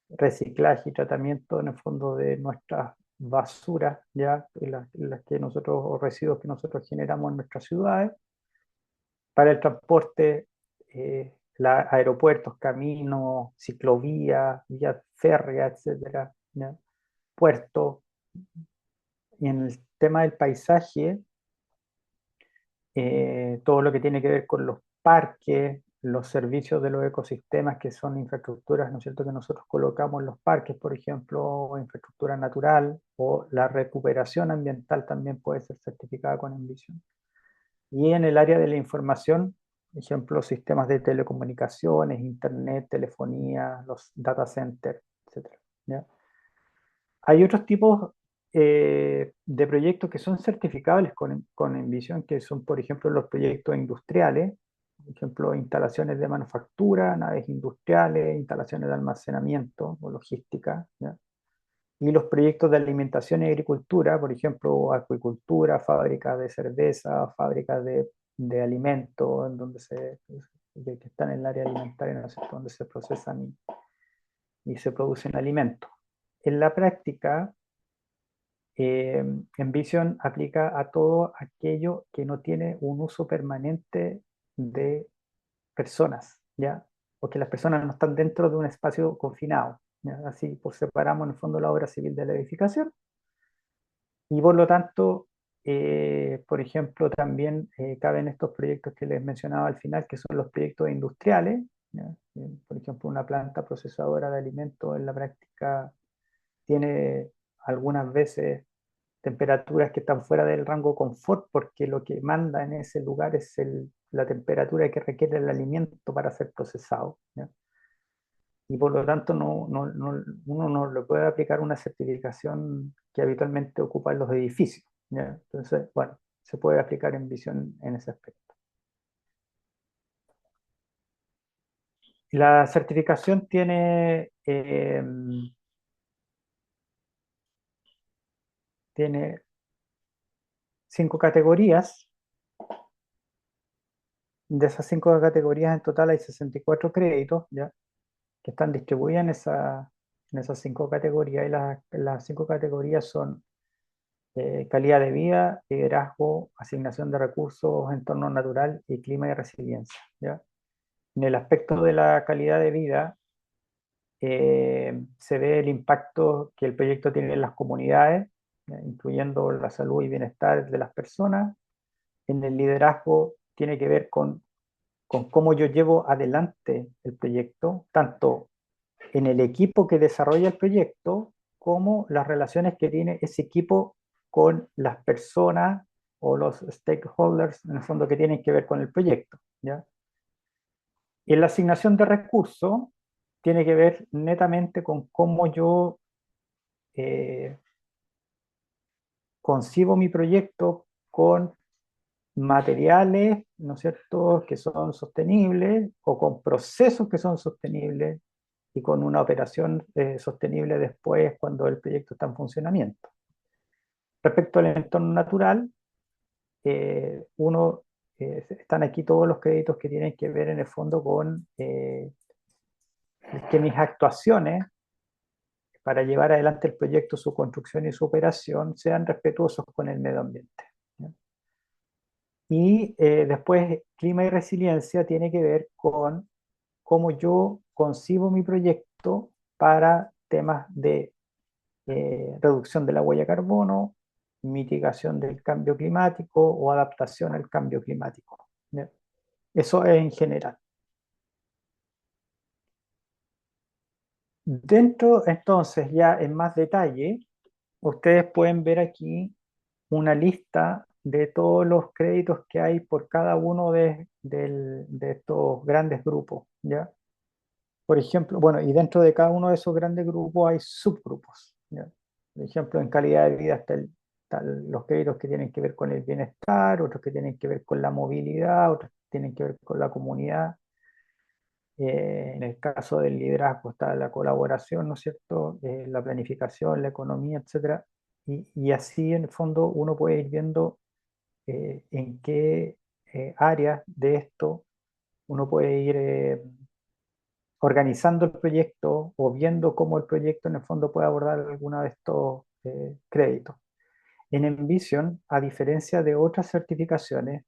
reciclaje y tratamiento, en el fondo, de nuestras basuras, ya, las que nosotros, o residuos que nosotros generamos en nuestras ciudades. para el transporte, aeropuertos, caminos, ciclovías, vías férreas, etcétera, ¿ya? Puertos. Y en el tema del paisaje, todo lo que tiene que ver con los parques, los servicios de los ecosistemas, que son infraestructuras, ¿no es cierto?, que nosotros colocamos en los parques, por ejemplo, infraestructura natural, o la recuperación ambiental también puede ser certificada con Envision. Y en el área de la información, por ejemplo, sistemas de telecomunicaciones, internet, telefonía, los data centers, etcétera, ¿ya? Hay otros tipos de proyectos que son certificables con Envision, que son, por ejemplo, los proyectos industriales, por ejemplo, instalaciones de manufactura, naves industriales, instalaciones de almacenamiento o logística, ¿ya? Y los proyectos de alimentación y agricultura, por ejemplo, acuicultura, fábricas de cerveza, fábricas de alimentos, en donde que están en el área alimentaria, ¿no es cierto?, donde se procesan y se producen alimentos. En la práctica, Envision aplica a todo aquello que no tiene un uso permanente de personas, ¿ya? O que las personas no están dentro de un espacio confinado, ¿ya? Así, pues separamos en el fondo la obra civil de la edificación y por lo tanto, por ejemplo, también caben estos proyectos que les mencionaba al final, que son los proyectos industriales, ¿ya? Por ejemplo, una planta procesadora de alimentos en la práctica tiene algunas veces temperaturas que están fuera del rango confort, porque lo que manda en ese lugar es la temperatura que requiere el alimento para ser procesado, ¿ya? Y por lo tanto uno no le puede aplicar una certificación que habitualmente ocupan los edificios, ¿ya? Entonces, bueno, se puede aplicar en visión en ese aspecto. La certificación tiene 5 categorías. De esas 5 categorías en total hay 64 créditos, ¿ya?, que están distribuidas en esas 5 categorías. Y las 5 categorías son calidad de vida, liderazgo, asignación de recursos, entorno natural y clima y resiliencia, ¿ya? En el aspecto de la calidad de vida, se ve el impacto que el proyecto tiene en las comunidades, incluyendo la salud y bienestar de las personas. En el liderazgo tiene que ver con cómo yo llevo adelante el proyecto, tanto en el equipo que desarrolla el proyecto, como las relaciones que tiene ese equipo con las personas o los stakeholders, en el fondo, que tienen que ver con el proyecto, ¿ya? Y en la asignación de recursos tiene que ver netamente con cómo yo eh, concibo mi proyecto con materiales, ¿no es cierto?, que son sostenibles, o con procesos que son sostenibles, y con una operación sostenible después cuando el proyecto está en funcionamiento. Respecto al entorno natural, están aquí todos los créditos que tienen que ver en el fondo con que mis actuaciones para llevar adelante el proyecto, su construcción y su operación sean respetuosos con el medio ambiente, ¿ya? Y después, clima y resiliencia tiene que ver con cómo yo concibo mi proyecto para temas de reducción de la huella de carbono, mitigación del cambio climático o adaptación al cambio climático, ¿ya? Eso es en general. Dentro, entonces, ya en más detalle, ustedes pueden ver aquí una lista de todos los créditos que hay por cada uno de estos grandes grupos, ¿ya? Por ejemplo, bueno, y dentro de cada uno de esos grandes grupos hay subgrupos, ¿ya? Por ejemplo, en calidad de vida están los créditos que tienen que ver con el bienestar, otros que tienen que ver con la movilidad, otros que tienen que ver con la comunidad. En el caso del liderazgo está la colaboración, ¿no es cierto?, la planificación, la economía, etcétera. Y así, en el fondo, uno puede ir viendo en qué áreas de esto uno puede ir organizando el proyecto o viendo cómo el proyecto en el fondo puede abordar alguno de estos créditos. En Envision, a diferencia de otras certificaciones,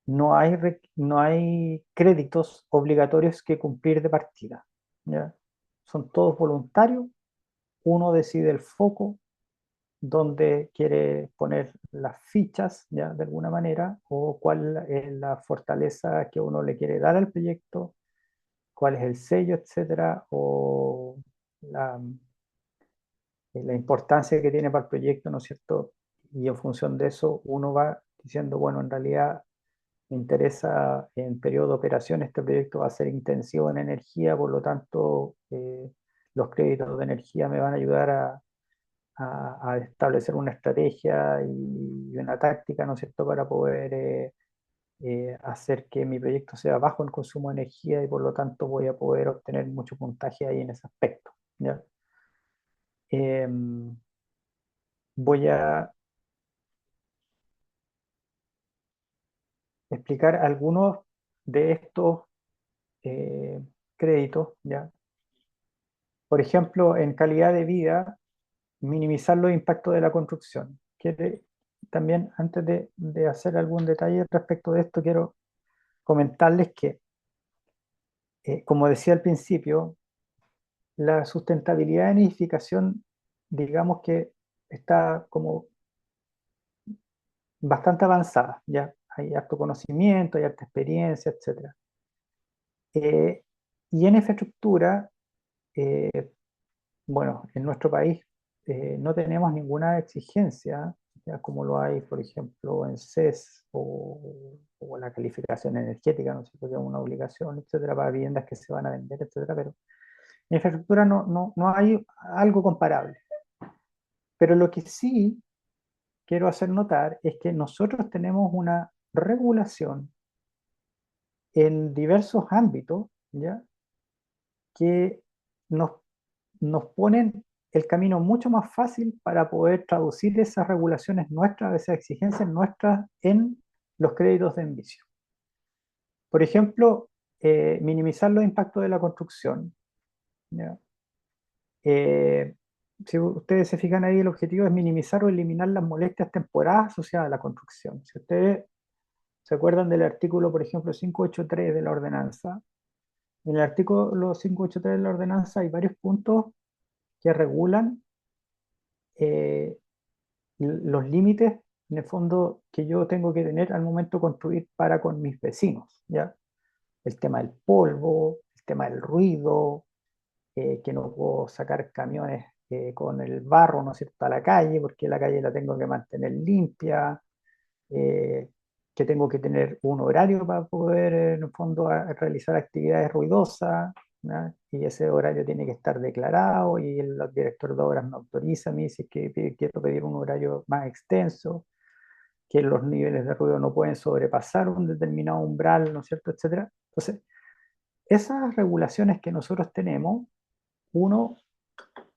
no hay créditos obligatorios que cumplir de partida, ¿ya? Son todos voluntarios, uno decide el foco donde quiere poner las fichas, ¿ya? De alguna manera, o cuál es la fortaleza que uno le quiere dar al proyecto, cuál es el sello, etcétera, o la, la importancia que tiene para el proyecto, ¿no es cierto? Y en función de eso uno va diciendo, bueno, en realidad me interesa en periodo de operación, este proyecto va a ser intensivo en energía, por lo tanto, los créditos de energía me van a ayudar a establecer una estrategia y una táctica, ¿no es cierto?, para poder hacer que mi proyecto sea bajo en consumo de energía y por lo tanto voy a poder obtener mucho puntaje ahí en ese aspecto, ¿ya? Em, Voy a explicar algunos de estos eh, créditos, ¿ya? Por ejemplo, en calidad de vida, minimizar los impactos de la construcción. También, antes de hacer algún detalle respecto de esto, quiero comentarles que, como decía al principio, la sustentabilidad en edificación, digamos que está como bastante avanzada, ya hay harto conocimiento, hay harta experiencia, etcétera. Y en infraestructura, eh, bueno, en nuestro país no tenemos ninguna exigencia, ya como lo hay, por ejemplo, en CES o la calificación energética, no sé, porque es una obligación, etcétera, para viviendas que se van a vender, etcétera, pero en infraestructura no hay algo comparable. Pero lo que sí quiero hacer notar es que nosotros tenemos una regulación en diversos ámbitos, ¿ya? Que nos, nos ponen el camino mucho más fácil para poder traducir esas regulaciones nuestras, esas exigencias nuestras en los créditos de emisión. Por ejemplo, minimizar los impactos de la construcción, ¿ya? Eh, si ustedes se fijan ahí, el objetivo es minimizar o eliminar las molestias temporales asociadas a la construcción. Si ustedes se acuerdan del artículo, por ejemplo, 583 de la ordenanza, en el artículo 583 de la ordenanza hay varios puntos que regulan eh, los límites, en el fondo, que yo tengo que tener al momento de construir para con mis vecinos, ¿ya? El tema del polvo, el tema del ruido, que no puedo sacar camiones con el barro, ¿no es cierto?, a la calle, porque la calle la tengo que mantener limpia, eh, que tengo que tener un horario para poder, en el fondo, realizar actividades ruidosas, ¿no? Y ese horario tiene que estar declarado y el director de obras me autoriza a mí si es que quiero pedir un horario más extenso, que los niveles de ruido no pueden sobrepasar un determinado umbral, ¿no es cierto?, etcétera. Entonces, esas regulaciones que nosotros tenemos, uno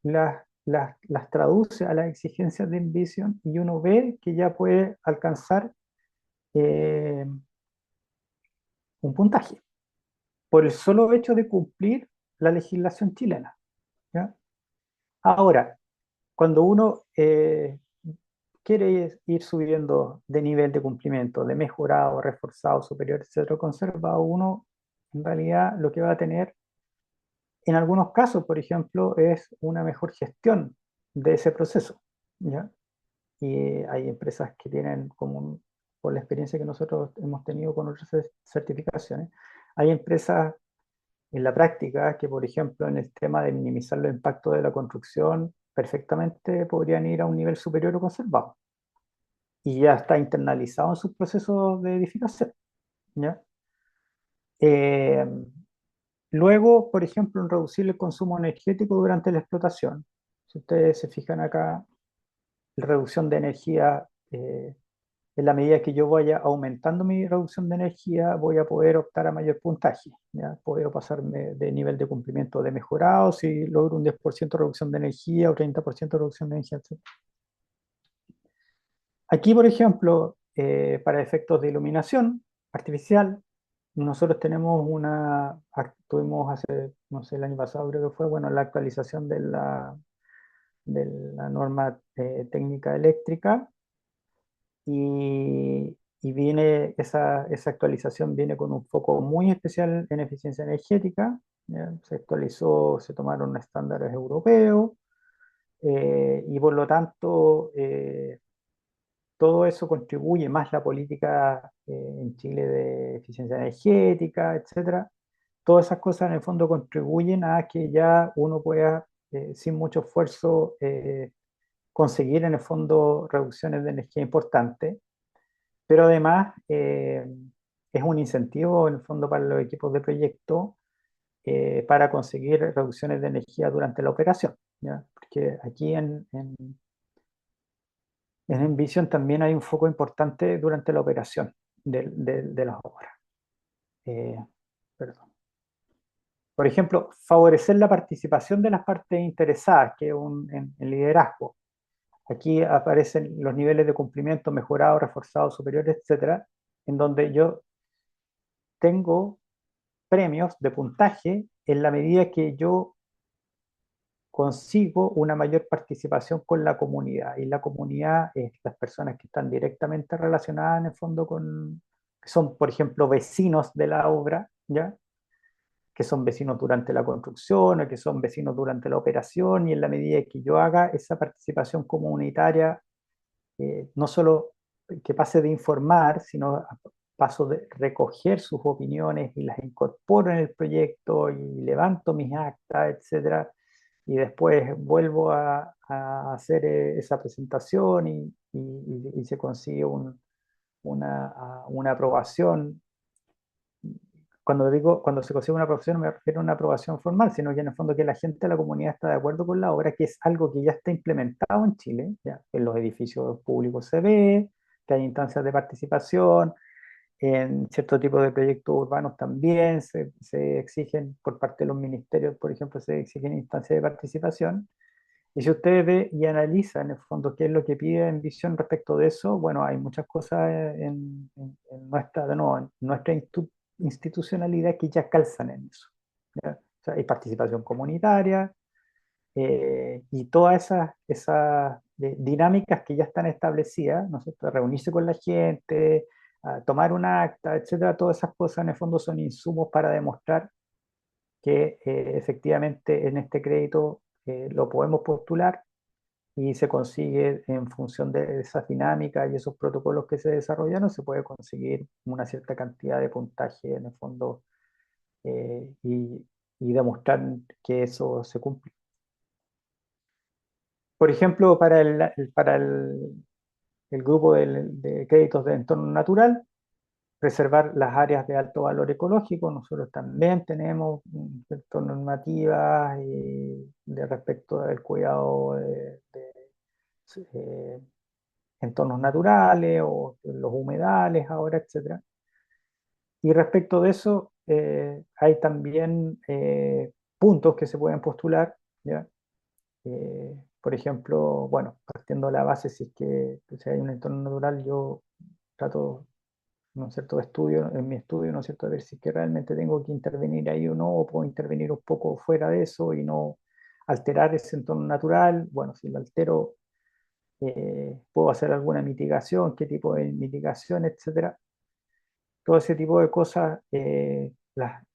las traduce a las exigencias de Envision y uno ve que ya puede alcanzar eh, un puntaje por el solo hecho de cumplir la legislación chilena, ¿ya? Ahora, cuando uno quiere ir subiendo de nivel de cumplimiento, de mejorado, reforzado, superior, etcétera, conservado, uno en realidad lo que va a tener en algunos casos, por ejemplo, es una mejor gestión de ese proceso, ¿ya? Y hay empresas que tienen por la experiencia que nosotros hemos tenido con otras certificaciones, hay empresas en la práctica que, por ejemplo, en el tema de minimizar los impactos de la construcción, perfectamente podrían ir a un nivel superior o conservado. Y ya está internalizado en sus procesos de edificación, ¿ya? Eh, Luego, por ejemplo, en reducir el consumo energético durante la explotación. Si ustedes se fijan acá, la reducción de energía, en la medida que yo vaya aumentando mi reducción de energía, voy a poder optar a mayor puntaje. ¿Ya? Puedo pasarme de nivel de cumplimiento de mejorado si logro un 10% de reducción de energía o 30% de reducción de energía, etc. Aquí, por ejemplo, para efectos de iluminación artificial, nosotros tenemos tuvimos hace, no sé, el año pasado creo que fue, bueno, la actualización de la norma técnica eléctrica y y viene esa actualización viene con un foco muy especial en eficiencia energética. ¿Ya? Se actualizó, se tomaron estándares europeos y por lo tanto todo eso contribuye más la política en Chile de eficiencia energética, etcétera. Todas esas cosas en el fondo contribuyen a que ya uno pueda, sin mucho esfuerzo, conseguir en el fondo reducciones de energía importantes, pero además es un incentivo en el fondo para los equipos de proyecto para conseguir reducciones de energía durante la operación, ¿ya? Porque aquí en Envision también hay un foco importante durante la operación de las obras. Eh, perdón. Por ejemplo, favorecer la participación de las partes interesadas, que es en liderazgo. Aquí aparecen los niveles de cumplimiento mejorados, reforzados, superiores, etcétera, en donde yo tengo premios de puntaje en la medida que yo consigo una mayor participación con la comunidad. Y la comunidad es las personas que están directamente relacionadas en el fondo que son, por ejemplo, vecinos de la obra, ¿ya? Que son vecinos durante la construcción o que son vecinos durante la operación, y en la medida que yo haga esa participación comunitaria, no solo que pase de informar, sino paso de recoger sus opiniones y las incorporo en el proyecto y levanto mis actas, etcétera, y después vuelvo a hacer esa presentación y se consigue una aprobación. Cuando digo, cuando se consigue una aprobación, no me refiero a una aprobación formal, sino que en el fondo que la gente de la comunidad está de acuerdo con la obra, que es algo que ya está implementado en Chile, ya en los edificios públicos se ve, que hay instancias de participación, en cierto tipo de proyectos urbanos también se exigen por parte de los ministerios, por ejemplo, se exigen instancias de participación. Y si usted ve y analiza en el fondo qué es lo que pide en visión respecto de eso, bueno, hay muchas cosas en nuestra, de nuevo, en nuestra institucionalidad que ya calzan en eso. ¿Ya? O sea, hay participación comunitaria y todas esas dinámicas que ya están establecidas, ¿no es cierto? Reunirse con la gente, tomar un acta, etcétera, todas esas cosas en el fondo son insumos para demostrar que efectivamente en este crédito lo podemos postular y se consigue en función de esas dinámicas y esos protocolos que se desarrollaron, se puede conseguir una cierta cantidad de puntaje en el fondo eh, y, y demostrar que eso se cumple. Por ejemplo, el grupo de créditos de entorno natural, preservar las áreas de alto valor ecológico. Nosotros también tenemos ciertas normativas de respecto del cuidado de eh, entornos naturales o los humedales ahora, etcétera. Y respecto de eso, hay también puntos que se pueden postular, ¿ya? Por ejemplo, bueno, partiendo de la base, si es que si hay un entorno natural, yo trato, ¿no es cierto?, de estudio, en mi estudio, ¿no es cierto?, de ver si es que realmente tengo que intervenir ahí o no, o puedo intervenir un poco fuera de eso y no alterar ese entorno natural. Bueno, si lo altero, puedo hacer alguna mitigación, qué tipo de mitigación, etcétera. Todo ese tipo de cosas,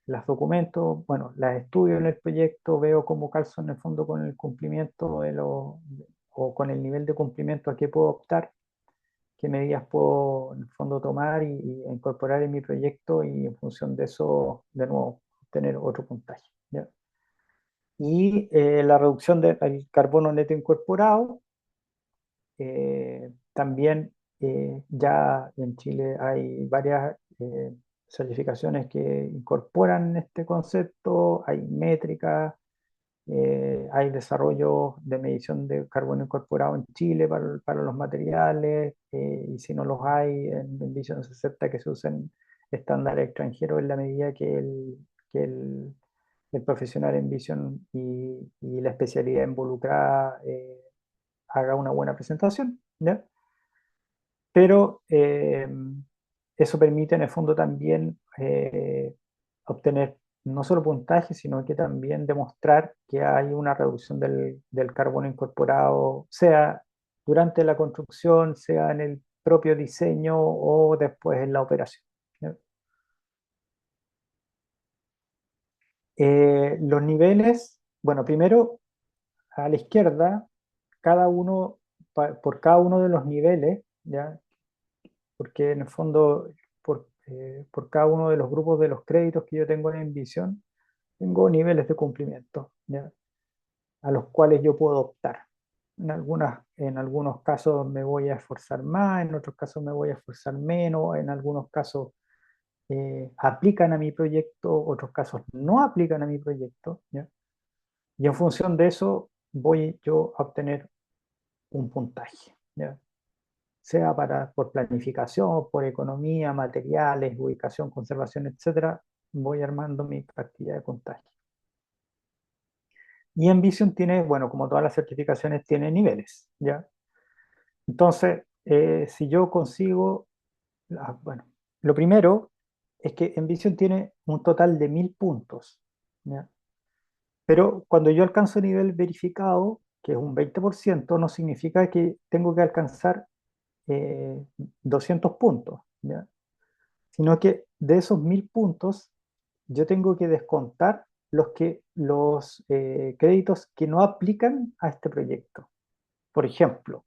las documentos, bueno, las estudio en el proyecto, veo cómo calzo en el fondo con el cumplimiento o con el nivel de cumplimiento a qué puedo optar, qué medidas puedo en el fondo tomar y incorporar en mi proyecto y en función de eso, de nuevo, obtener otro puntaje, ¿ya? Y la reducción del carbono neto incorporado, también ya en Chile hay varias certificaciones que incorporan este concepto, hay métricas, hay desarrollo de medición de carbono incorporado en Chile para los materiales, y si no los hay, en Vision se acepta que se usen estándares extranjeros en la medida que el profesional en Vision y la especialidad involucrada haga una buena presentación, ¿ya? Pero eso permite en el fondo también obtener no solo puntaje, sino que también demostrar que hay una reducción del carbono incorporado, sea durante la construcción, sea propio diseño o después en la operación. ¿Ya? Los niveles, bueno, primero a la izquierda, cada uno, por cada uno de los niveles, ¿ya? Porque en el fondo, por cada uno de los grupos de los créditos que yo tengo en Envision, tengo niveles de cumplimiento, ¿ya? A los cuales yo puedo optar. En algunos casos me voy a esforzar más, en otros casos me voy a esforzar menos, en algunos casos aplican a mi proyecto, otros casos no aplican a mi proyecto, ¿ya? Y en función de eso voy yo a obtener un puntaje, ¿ya? Sea por planificación, por economía, materiales, ubicación, conservación, etcétera, voy armando mi cartilla de puntaje. Y Envision tiene, bueno, como todas las certificaciones, tiene niveles, ¿ya? Entonces, si yo consigo, bueno, lo primero es que Envision tiene un total de 1000 puntos, ¿ya? Pero cuando yo alcanzo nivel verificado, que es un 20%, no significa que tengo que alcanzar 200 puntos, ¿ya? Sino que de esos 1000 puntos, yo tengo que descontar los créditos que no aplican a este proyecto. Por ejemplo,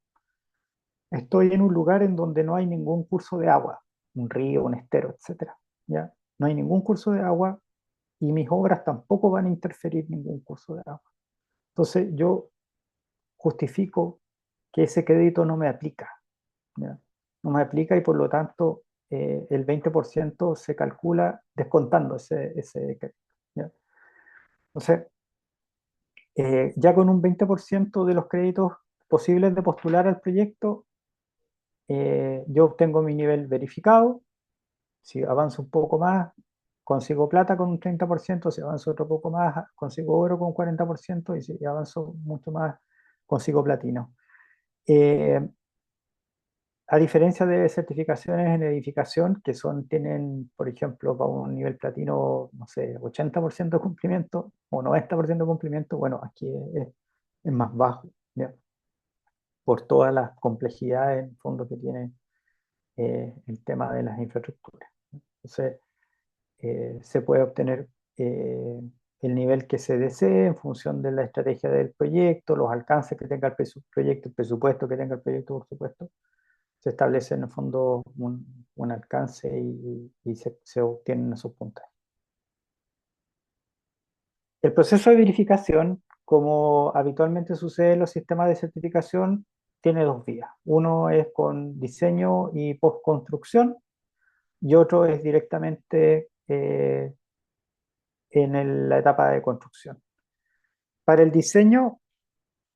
estoy en un lugar en donde no hay ningún curso de agua, un río, un estero, etcétera, ¿ya? No hay ningún curso de agua y mis obras tampoco van a interferir ningún curso de agua. Entonces yo justifico que ese crédito no me aplica, ¿ya? No me aplica y por lo tanto el 20% se calcula descontando ese crédito, ¿ya? Entonces, ya con un 20% de los créditos posibles de postular al proyecto, yo obtengo mi nivel verificado. Si avanzo un poco más, consigo plata con un 30%, si avanzo otro poco más, consigo oro con un 40%, y si avanzo mucho más, consigo platino. Eh, a diferencia de certificaciones en edificación, que tienen, por ejemplo, para un nivel platino, no sé, 80% de cumplimiento o 90% de cumplimiento, bueno, aquí es más bajo, ¿ya? Por todas las complejidades en fondo que tiene el tema de las infraestructuras. Entonces, se puede obtener el nivel que se desee en función de la estrategia del proyecto, los alcances que tenga el proyecto, el presupuesto que tenga el proyecto, por supuesto. Se establece en el fondo un alcance y se obtienen esos puntajes. El proceso de verificación, como habitualmente sucede en los sistemas de certificación, tiene dos vías. Uno es con diseño y postconstrucción y otro es directamente en la etapa de construcción. Para el diseño,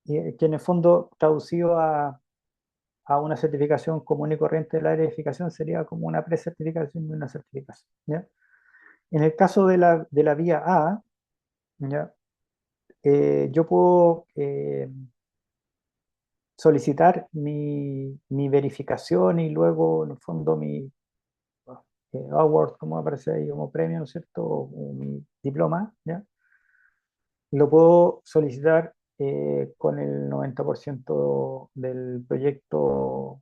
que en el fondo traducido a una certificación común y corriente del área de edificación sería como una precertificación y una certificación, ¿ya? En el caso de la vía A, ¿ya? Yo puedo solicitar mi verificación y luego, en el fondo, mi award, como aparece ahí, como premio, ¿no es cierto? O mi diploma, ¿ya? Lo puedo solicitar con el 90% del proyecto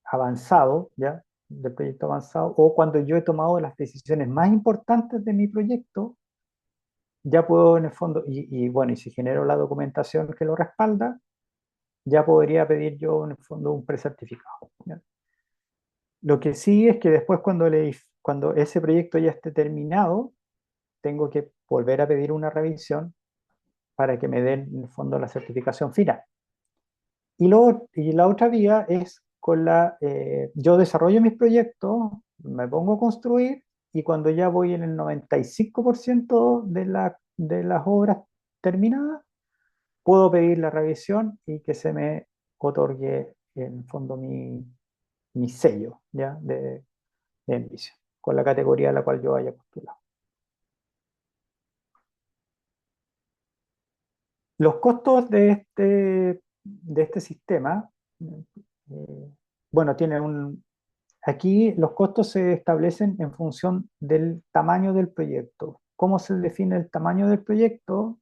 avanzado, ¿ya? Del proyecto avanzado, o cuando yo he tomado las decisiones más importantes de mi proyecto, ya puedo en el fondo, bueno, y si genero la documentación que lo respalda, ya podría pedir yo en el fondo un precertificado, ¿ya? Lo que sí es que después cuando ese proyecto ya esté terminado, tengo que volver a pedir una revisión para que me den en el fondo la certificación final. Y la otra vía es yo desarrollo mis proyectos, me pongo a construir y cuando ya voy en el 95% de las obras terminadas, puedo pedir la revisión y que se me otorgue en el fondo mi sello, ¿ya? de Envision, con la categoría a la cual yo haya postulado. Los costos de este sistema, eh, bueno, aquí los costos se establecen en función del tamaño del proyecto. ¿Cómo se define el tamaño del proyecto?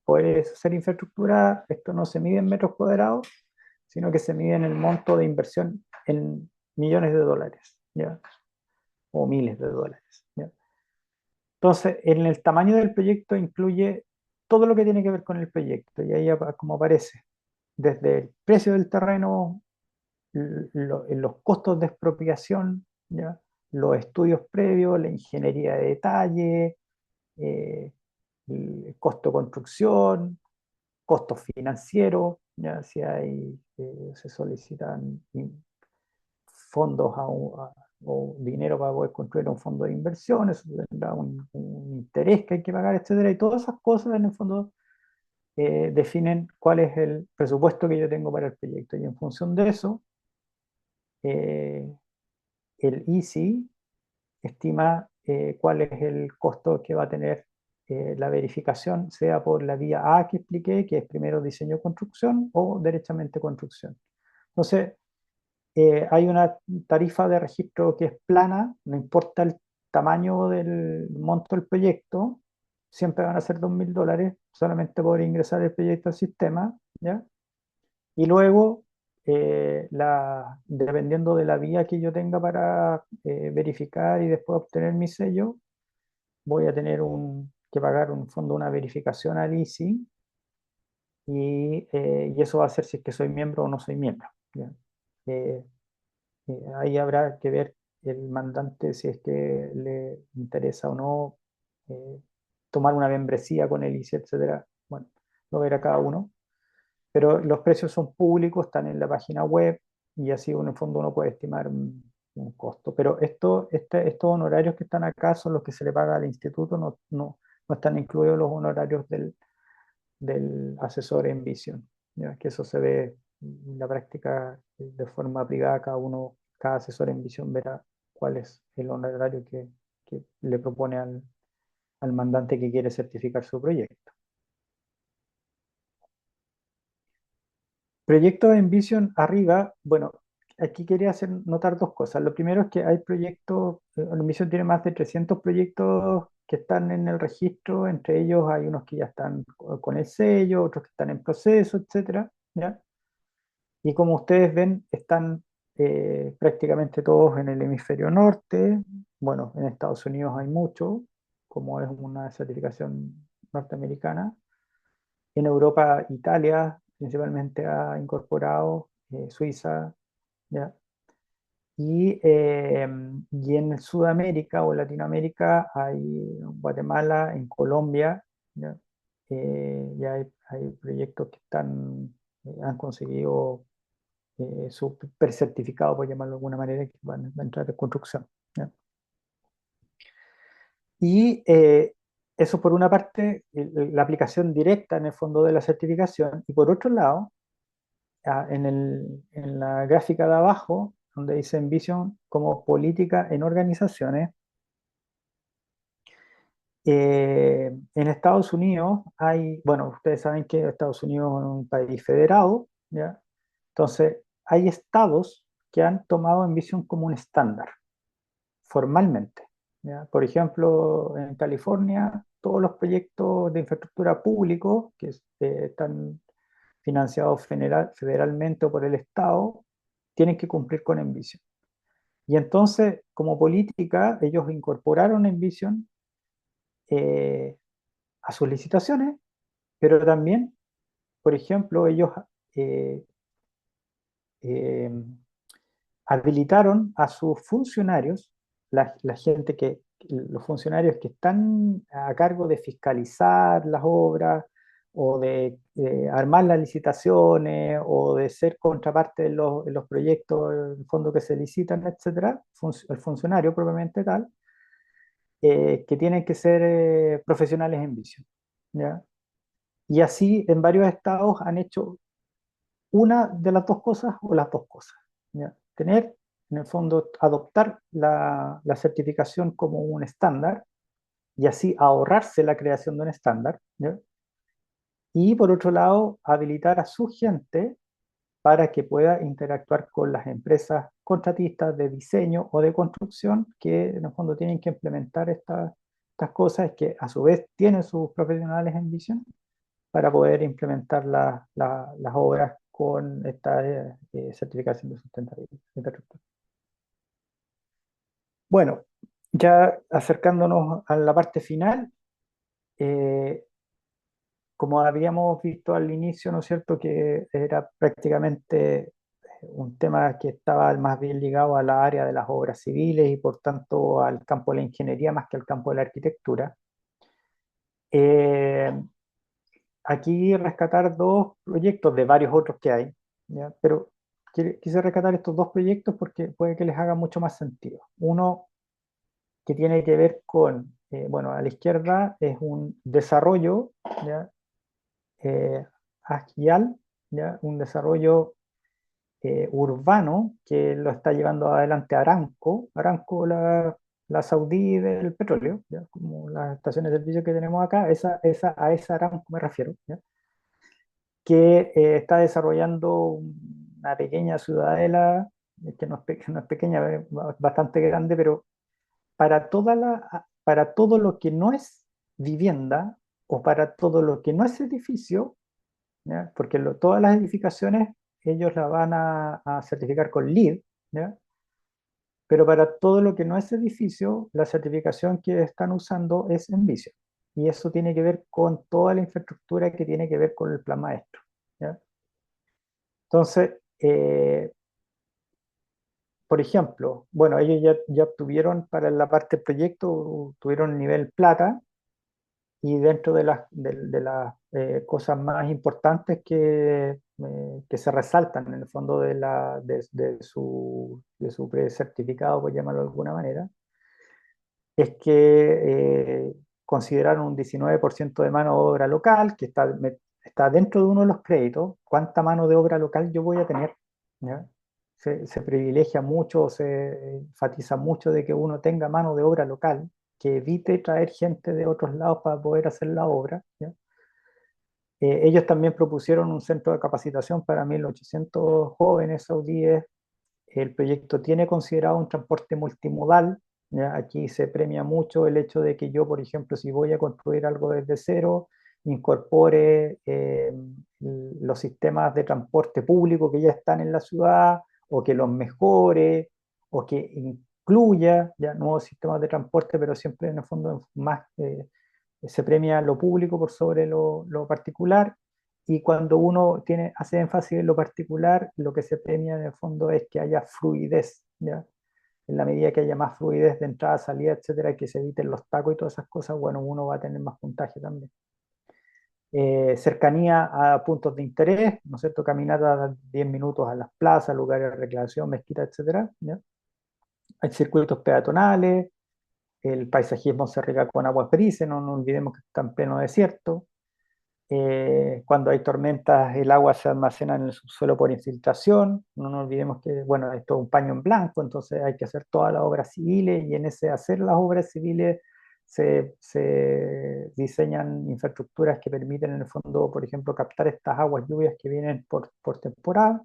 Puede ser infraestructura, esto no se mide en metros cuadrados, sino que se mide en el monto de inversión en millones de dólares, ¿ya? O miles de dólares, ¿ya? Entonces, en el tamaño del proyecto incluye todo lo que tiene que ver con el proyecto, y ahí como aparece, desde el precio del terreno, los costos de expropiación, ¿ya? Los estudios previos, la ingeniería de detalle, eh, el costo de construcción, costos financieros, ya si hay, se solicitan fondos o dinero para poder construir un fondo de inversiones, tendrá un interés que hay que pagar, etcétera, y todas esas cosas en el fondo definen cuál es el presupuesto que yo tengo para el proyecto, y en función de eso, eh, el ICI estima cuál es el costo que va a tener la verificación, sea por la vía A que expliqué, que es primero diseño-construcción, o derechamente construcción. Entonces, hay una tarifa de registro que es plana, no importa el tamaño del monto del proyecto, siempre van a ser $2.000, solamente por ingresar el proyecto al sistema, ¿ya? Y luego, dependiendo de la vía que yo tenga para verificar y después obtener mi sello, voy a tener que pagar un fondo, una verificación al ICI, y eso va a ser si es que soy miembro o no soy miembro, ¿ya? Eh, Ahí habrá que ver el mandante si es que le interesa o no tomar una membresía con el ICI, etcétera. Bueno, lo verá cada uno. Pero los precios son públicos, están en la página web, y así en el fondo uno puede estimar un costo. Pero estos honorarios que están acá son los que se le paga al instituto, no están incluidos los honorarios del asesor en visión, ¿ya? Que eso se ve en la práctica de forma privada, cada asesor en visión verá cuál es el honorario que le propone al mandante que quiere certificar su proyecto. Proyectos en Vision arriba, bueno, aquí quería hacer notar dos cosas. Lo primero es que hay proyectos, Vision tiene más de 300 proyectos que están en el registro, entre ellos hay unos que ya están con el sello, otros que están en proceso, etcétera, ¿ya? Y como ustedes ven, están prácticamente todos en el hemisferio norte. Bueno, en Estados Unidos hay mucho, como es una certificación norteamericana. En Europa, Italia principalmente ha incorporado, Suiza, ¿ya? Y en Sudamérica o Latinoamérica hay en Guatemala, en Colombia, ¿ya? Ya hay proyectos que han conseguido su precertificado, por llamarlo de alguna manera, que van a entrar en construcción, ¿ya? Y eso por una parte, la aplicación directa en el fondo de la certificación, y por otro lado, en la gráfica de abajo, donde dice Envision como política en organizaciones, en Estados Unidos hay, bueno, ustedes saben que Estados Unidos es un país federado, ¿ya? Entonces, hay estados que han tomado Envision como un estándar, formalmente, ¿ya? Por ejemplo, en California, todos los proyectos de infraestructura públicos que están financiados federalmente o por el Estado, tienen que cumplir con Envision. Y entonces, como política, ellos incorporaron Envision eh, a sus licitaciones, pero también, por ejemplo, ellos eh, eh, habilitaron a sus funcionarios, la gente los funcionarios que están a cargo de fiscalizar las obras o de armar las licitaciones o de ser contraparte en los proyectos, en fondo que se licitan, etcétera, el funcionario propiamente tal, que tienen que ser profesionales en visión, ¿ya? Y así en varios estados han hecho una de las dos cosas o las dos cosas, ¿ya? Tener, en el fondo, adoptar la certificación como un estándar y así ahorrarse la creación de un estándar, ¿ya? Y por otro lado, habilitar a su gente para que pueda interactuar con las empresas contratistas de diseño o de construcción que en el fondo tienen que implementar estas cosas, que a su vez tienen sus profesionales en visión para poder implementar las obras con esta certificación de sustentabilidad. Bueno, ya acercándonos a la parte final, eh, como habíamos visto al inicio, ¿no es cierto?, que era prácticamente un tema que estaba más bien ligado a la área de las obras civiles y por tanto al campo de la ingeniería más que al campo de la arquitectura. Eh, Aquí rescatar dos proyectos de varios otros que hay, ¿ya? Pero quise rescatar estos dos proyectos porque puede que les haga mucho más sentido. Uno que tiene que ver con, bueno, a la izquierda es un desarrollo, ¿ya? Agial, ¿ya? Un desarrollo urbano que lo está llevando adelante Aramco, Aramco la saudí del petróleo, ¿ya? Como las estaciones de servicio que tenemos acá, a esa Aramco me refiero, ¿ya? Que está desarrollando una pequeña ciudadela, que no es pequeña, es bastante grande, pero para todo lo que no es vivienda o para todo lo que no es edificio, ¿ya? Porque todas las edificaciones ellos la van a certificar con LEED, ¿ya? Pero para todo lo que no es edificio, la certificación que están usando es Envision. Y eso tiene que ver con toda la infraestructura que tiene que ver con el plan maestro, ¿ya? Entonces, por ejemplo, bueno, ellos ya obtuvieron para la parte del proyecto, tuvieron el nivel plata, y dentro de las cosas más importantes que se resaltan en el fondo de su precertificado, por llamarlo de alguna manera, es que consideraron un 19% de mano de obra local, que está dentro de uno de los créditos. ¿Cuánta mano de obra local yo voy a tener? ¿Ya? Se privilegia mucho, se enfatiza mucho de que uno tenga mano de obra local, que evite traer gente de otros lados para poder hacer la obra, ¿ya? Ellos también propusieron un centro de capacitación para 1.800 jóvenes saudíes. El proyecto tiene considerado un transporte multimodal, ¿ya? Aquí se premia mucho el hecho de que yo, por ejemplo, si voy a construir algo desde cero, incorpore los sistemas de transporte público que ya están en la ciudad, o que los mejore, o que incluya ya nuevos sistemas de transporte, pero siempre en el fondo más se premia lo público por sobre lo particular, y cuando uno hace énfasis en lo particular, lo que se premia en el fondo es que haya fluidez, ¿ya? En la medida que haya más fluidez de entrada, salida, etcétera, que se eviten los tacos y todas esas cosas, bueno, uno va a tener más puntaje también. Cercanía a puntos de interés, ¿no es cierto? Caminata de 10 minutos a las plazas, lugares de recreación, mezquitas, etcétera, ¿ya? Hay circuitos peatonales, el paisajismo se riega con aguas grises, no nos olvidemos que está en pleno desierto. Cuando hay tormentas, el agua se almacena en el subsuelo por infiltración. No nos olvidemos que, bueno, esto es un paño en blanco, entonces hay que hacer todas las obras civiles, y en ese hacer las obras civiles se diseñan infraestructuras que permiten en el fondo, por ejemplo, captar estas aguas lluvias que vienen por temporada.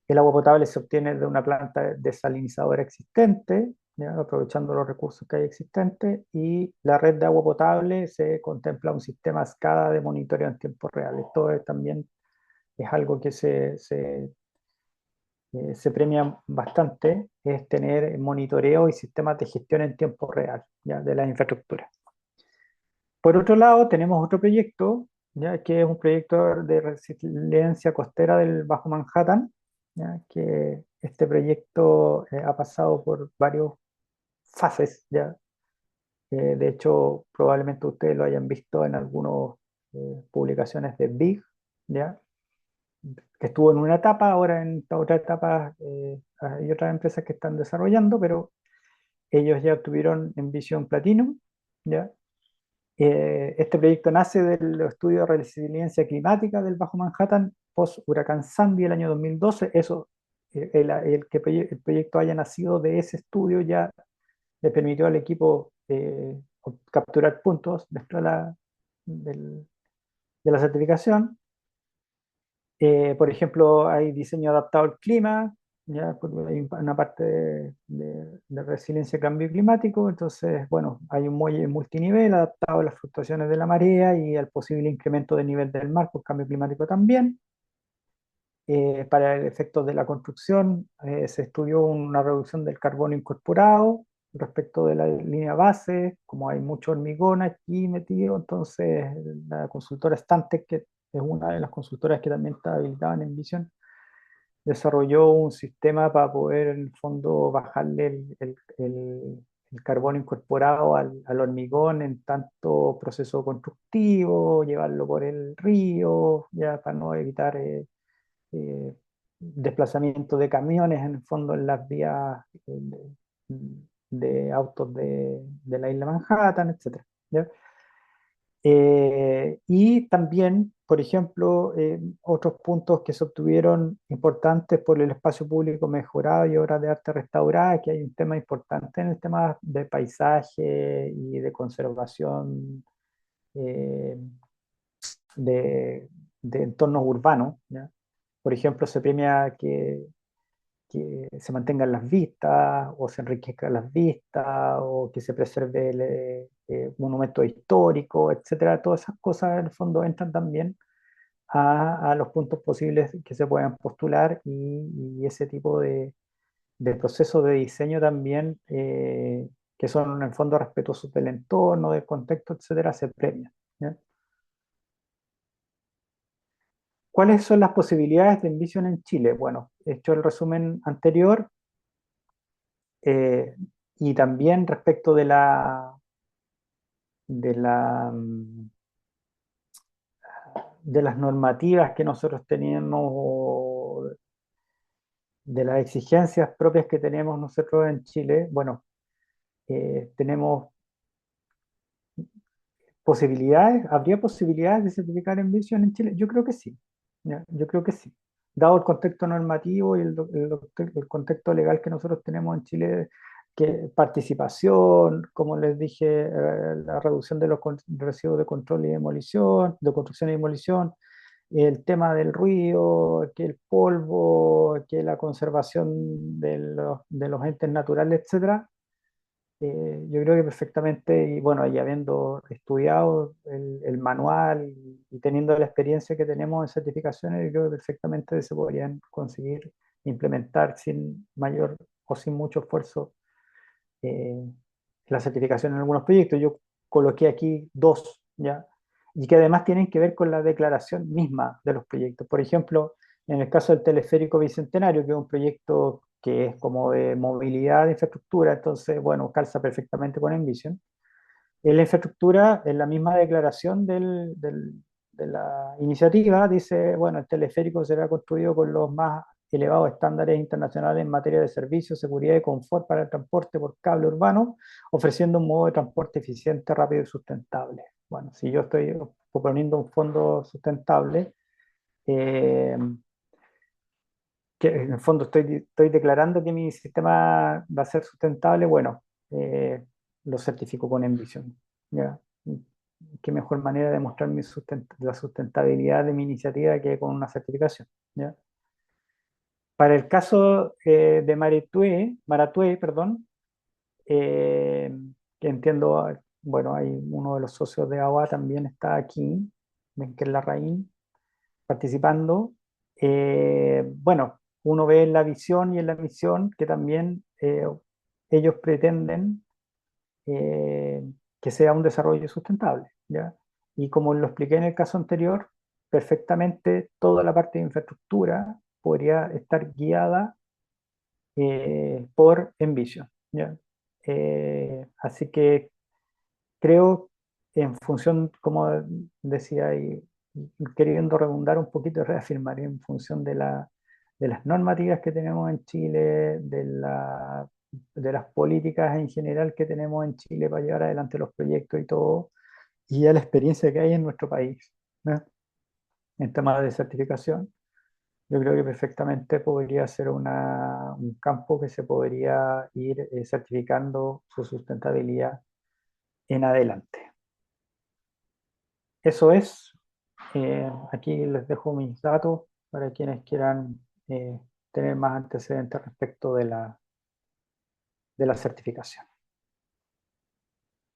El agua potable se obtiene de una planta desalinizadora existente, ¿ya? Aprovechando los recursos que hay existentes, y la red de agua potable se contempla un sistema SCADA de monitoreo en tiempo real. Esto también es algo que se premia bastante, es tener monitoreo y sistemas de gestión en tiempo real, ¿ya? De la infraestructura. Por otro lado, tenemos otro proyecto, ¿ya? Que es un proyecto de resiliencia costera del Bajo Manhattan, ¿ya? Que este proyecto ha pasado por varias fases, ¿ya? De hecho, probablemente ustedes lo hayan visto en algunas publicaciones de Big, ¿ya? Que estuvo en una etapa, ahora en esta otra etapa hay otras empresas que están desarrollando, pero ellos ya obtuvieron en Vision Platinum, ¿ya? Este proyecto nace del estudio de resiliencia climática del Bajo Manhattan post huracán Sandy el año 2012. Eso, el proyecto haya nacido de ese estudio ya le permitió al equipo capturar puntos dentro de la certificación. Por ejemplo, hay diseño adaptado al clima, ya, porque hay una parte de resiliencia a cambio climático. Entonces, bueno, hay un muelle multinivel adaptado a las fluctuaciones de la marea y al posible incremento del nivel del mar por cambio climático también. Para efectos de la construcción, se estudió una reducción del carbono incorporado respecto de la línea base. Como hay mucho hormigón aquí metido, entonces la consultora Stantec, que es una de las consultoras que también está habilitada en Envision, desarrolló un sistema para poder en el fondo bajarle el carbono incorporado al hormigón en tanto proceso constructivo, llevarlo por el río, ya para no evitar eh, desplazamiento de camiones en el fondo en las vías de autos de la isla Manhattan, etcétera, ¿ya? Y también, por ejemplo, otros puntos que se obtuvieron importantes por el espacio público mejorado y obras de arte restauradas, que hay un tema importante en el tema de paisaje y de conservación eh, de, de entornos urbanos, ¿ya? Por ejemplo, se premia que se mantengan las vistas o se enriquezcan las vistas o que se preserve el monumento histórico, etcétera. Todas esas cosas en el fondo entran también a los puntos posibles que se puedan postular y ese tipo de procesos de diseño también que son en el fondo respetuosos del entorno, del contexto, etcétera, se premian, ¿ya? ¿Cuáles son las posibilidades de Envision en Chile? Bueno, he hecho el resumen anterior. Eh, y también respecto de la, de las normativas que nosotros tenemos, o de las exigencias propias que tenemos nosotros en Chile, bueno, tenemos posibilidades, ¿habría posibilidades de certificar Envision en Chile? Yo creo que sí, ¿ya? Yo creo que sí. Dado el contexto normativo y el contexto legal que nosotros tenemos en Chile, que participación, como les dije, la reducción de los residuos de control y demolición, de construcción y demolición, el tema del ruido, que el polvo, que la conservación de los entes naturales, etcétera. Yo creo que perfectamente, y bueno, y habiendo estudiado el manual y teniendo la experiencia que tenemos en certificaciones, yo creo que perfectamente se podrían conseguir implementar sin mayor o sin mucho esfuerzo eh, la certificación en algunos proyectos. Yo coloqué aquí dos, ¿ya? Y que además tienen que ver con la declaración misma de los proyectos. Por ejemplo, en el caso del teleférico Bicentenario, que es un proyecto que es como de movilidad de infraestructura, entonces, bueno, calza perfectamente con Envision. En la infraestructura, en la misma declaración de la iniciativa, dice, bueno, el teleférico será construido con los más elevados estándares internacionales en materia de servicios, seguridad y confort para el transporte por cable urbano, ofreciendo un modo de transporte eficiente, rápido y sustentable. Bueno, si yo estoy proponiendo un fondo sustentable, eh, que en el fondo estoy declarando que mi sistema va a ser sustentable, bueno, lo certifico con Envision, ¿ya? Qué mejor manera de mostrar la sustentabilidad de mi iniciativa que con una certificación, ¿ya? Para el caso de Maratue, perdón, eh, que entiendo, bueno, hay uno de los socios de AGUA también está aquí, ven que es la RAIN, participando. Bueno, uno ve en la visión y en la misión que también ellos pretenden que sea un desarrollo sustentable, ¿ya? Y como lo expliqué en el caso anterior, perfectamente toda la parte de infraestructura podría estar guiada por Envision, ¿ya? Así que creo, en función, como decía, y queriendo redundar un poquito y reafirmar, en función de las normativas que tenemos en Chile, de las políticas en general que tenemos en Chile para llevar adelante los proyectos y todo, y a la experiencia que hay en nuestro país, ¿no? En temas de certificación, yo creo que perfectamente podría ser un campo que se podría ir certificando su sustentabilidad en adelante. Eso es. Aquí les dejo mis datos para quienes quieran tener más antecedentes respecto de la certificación.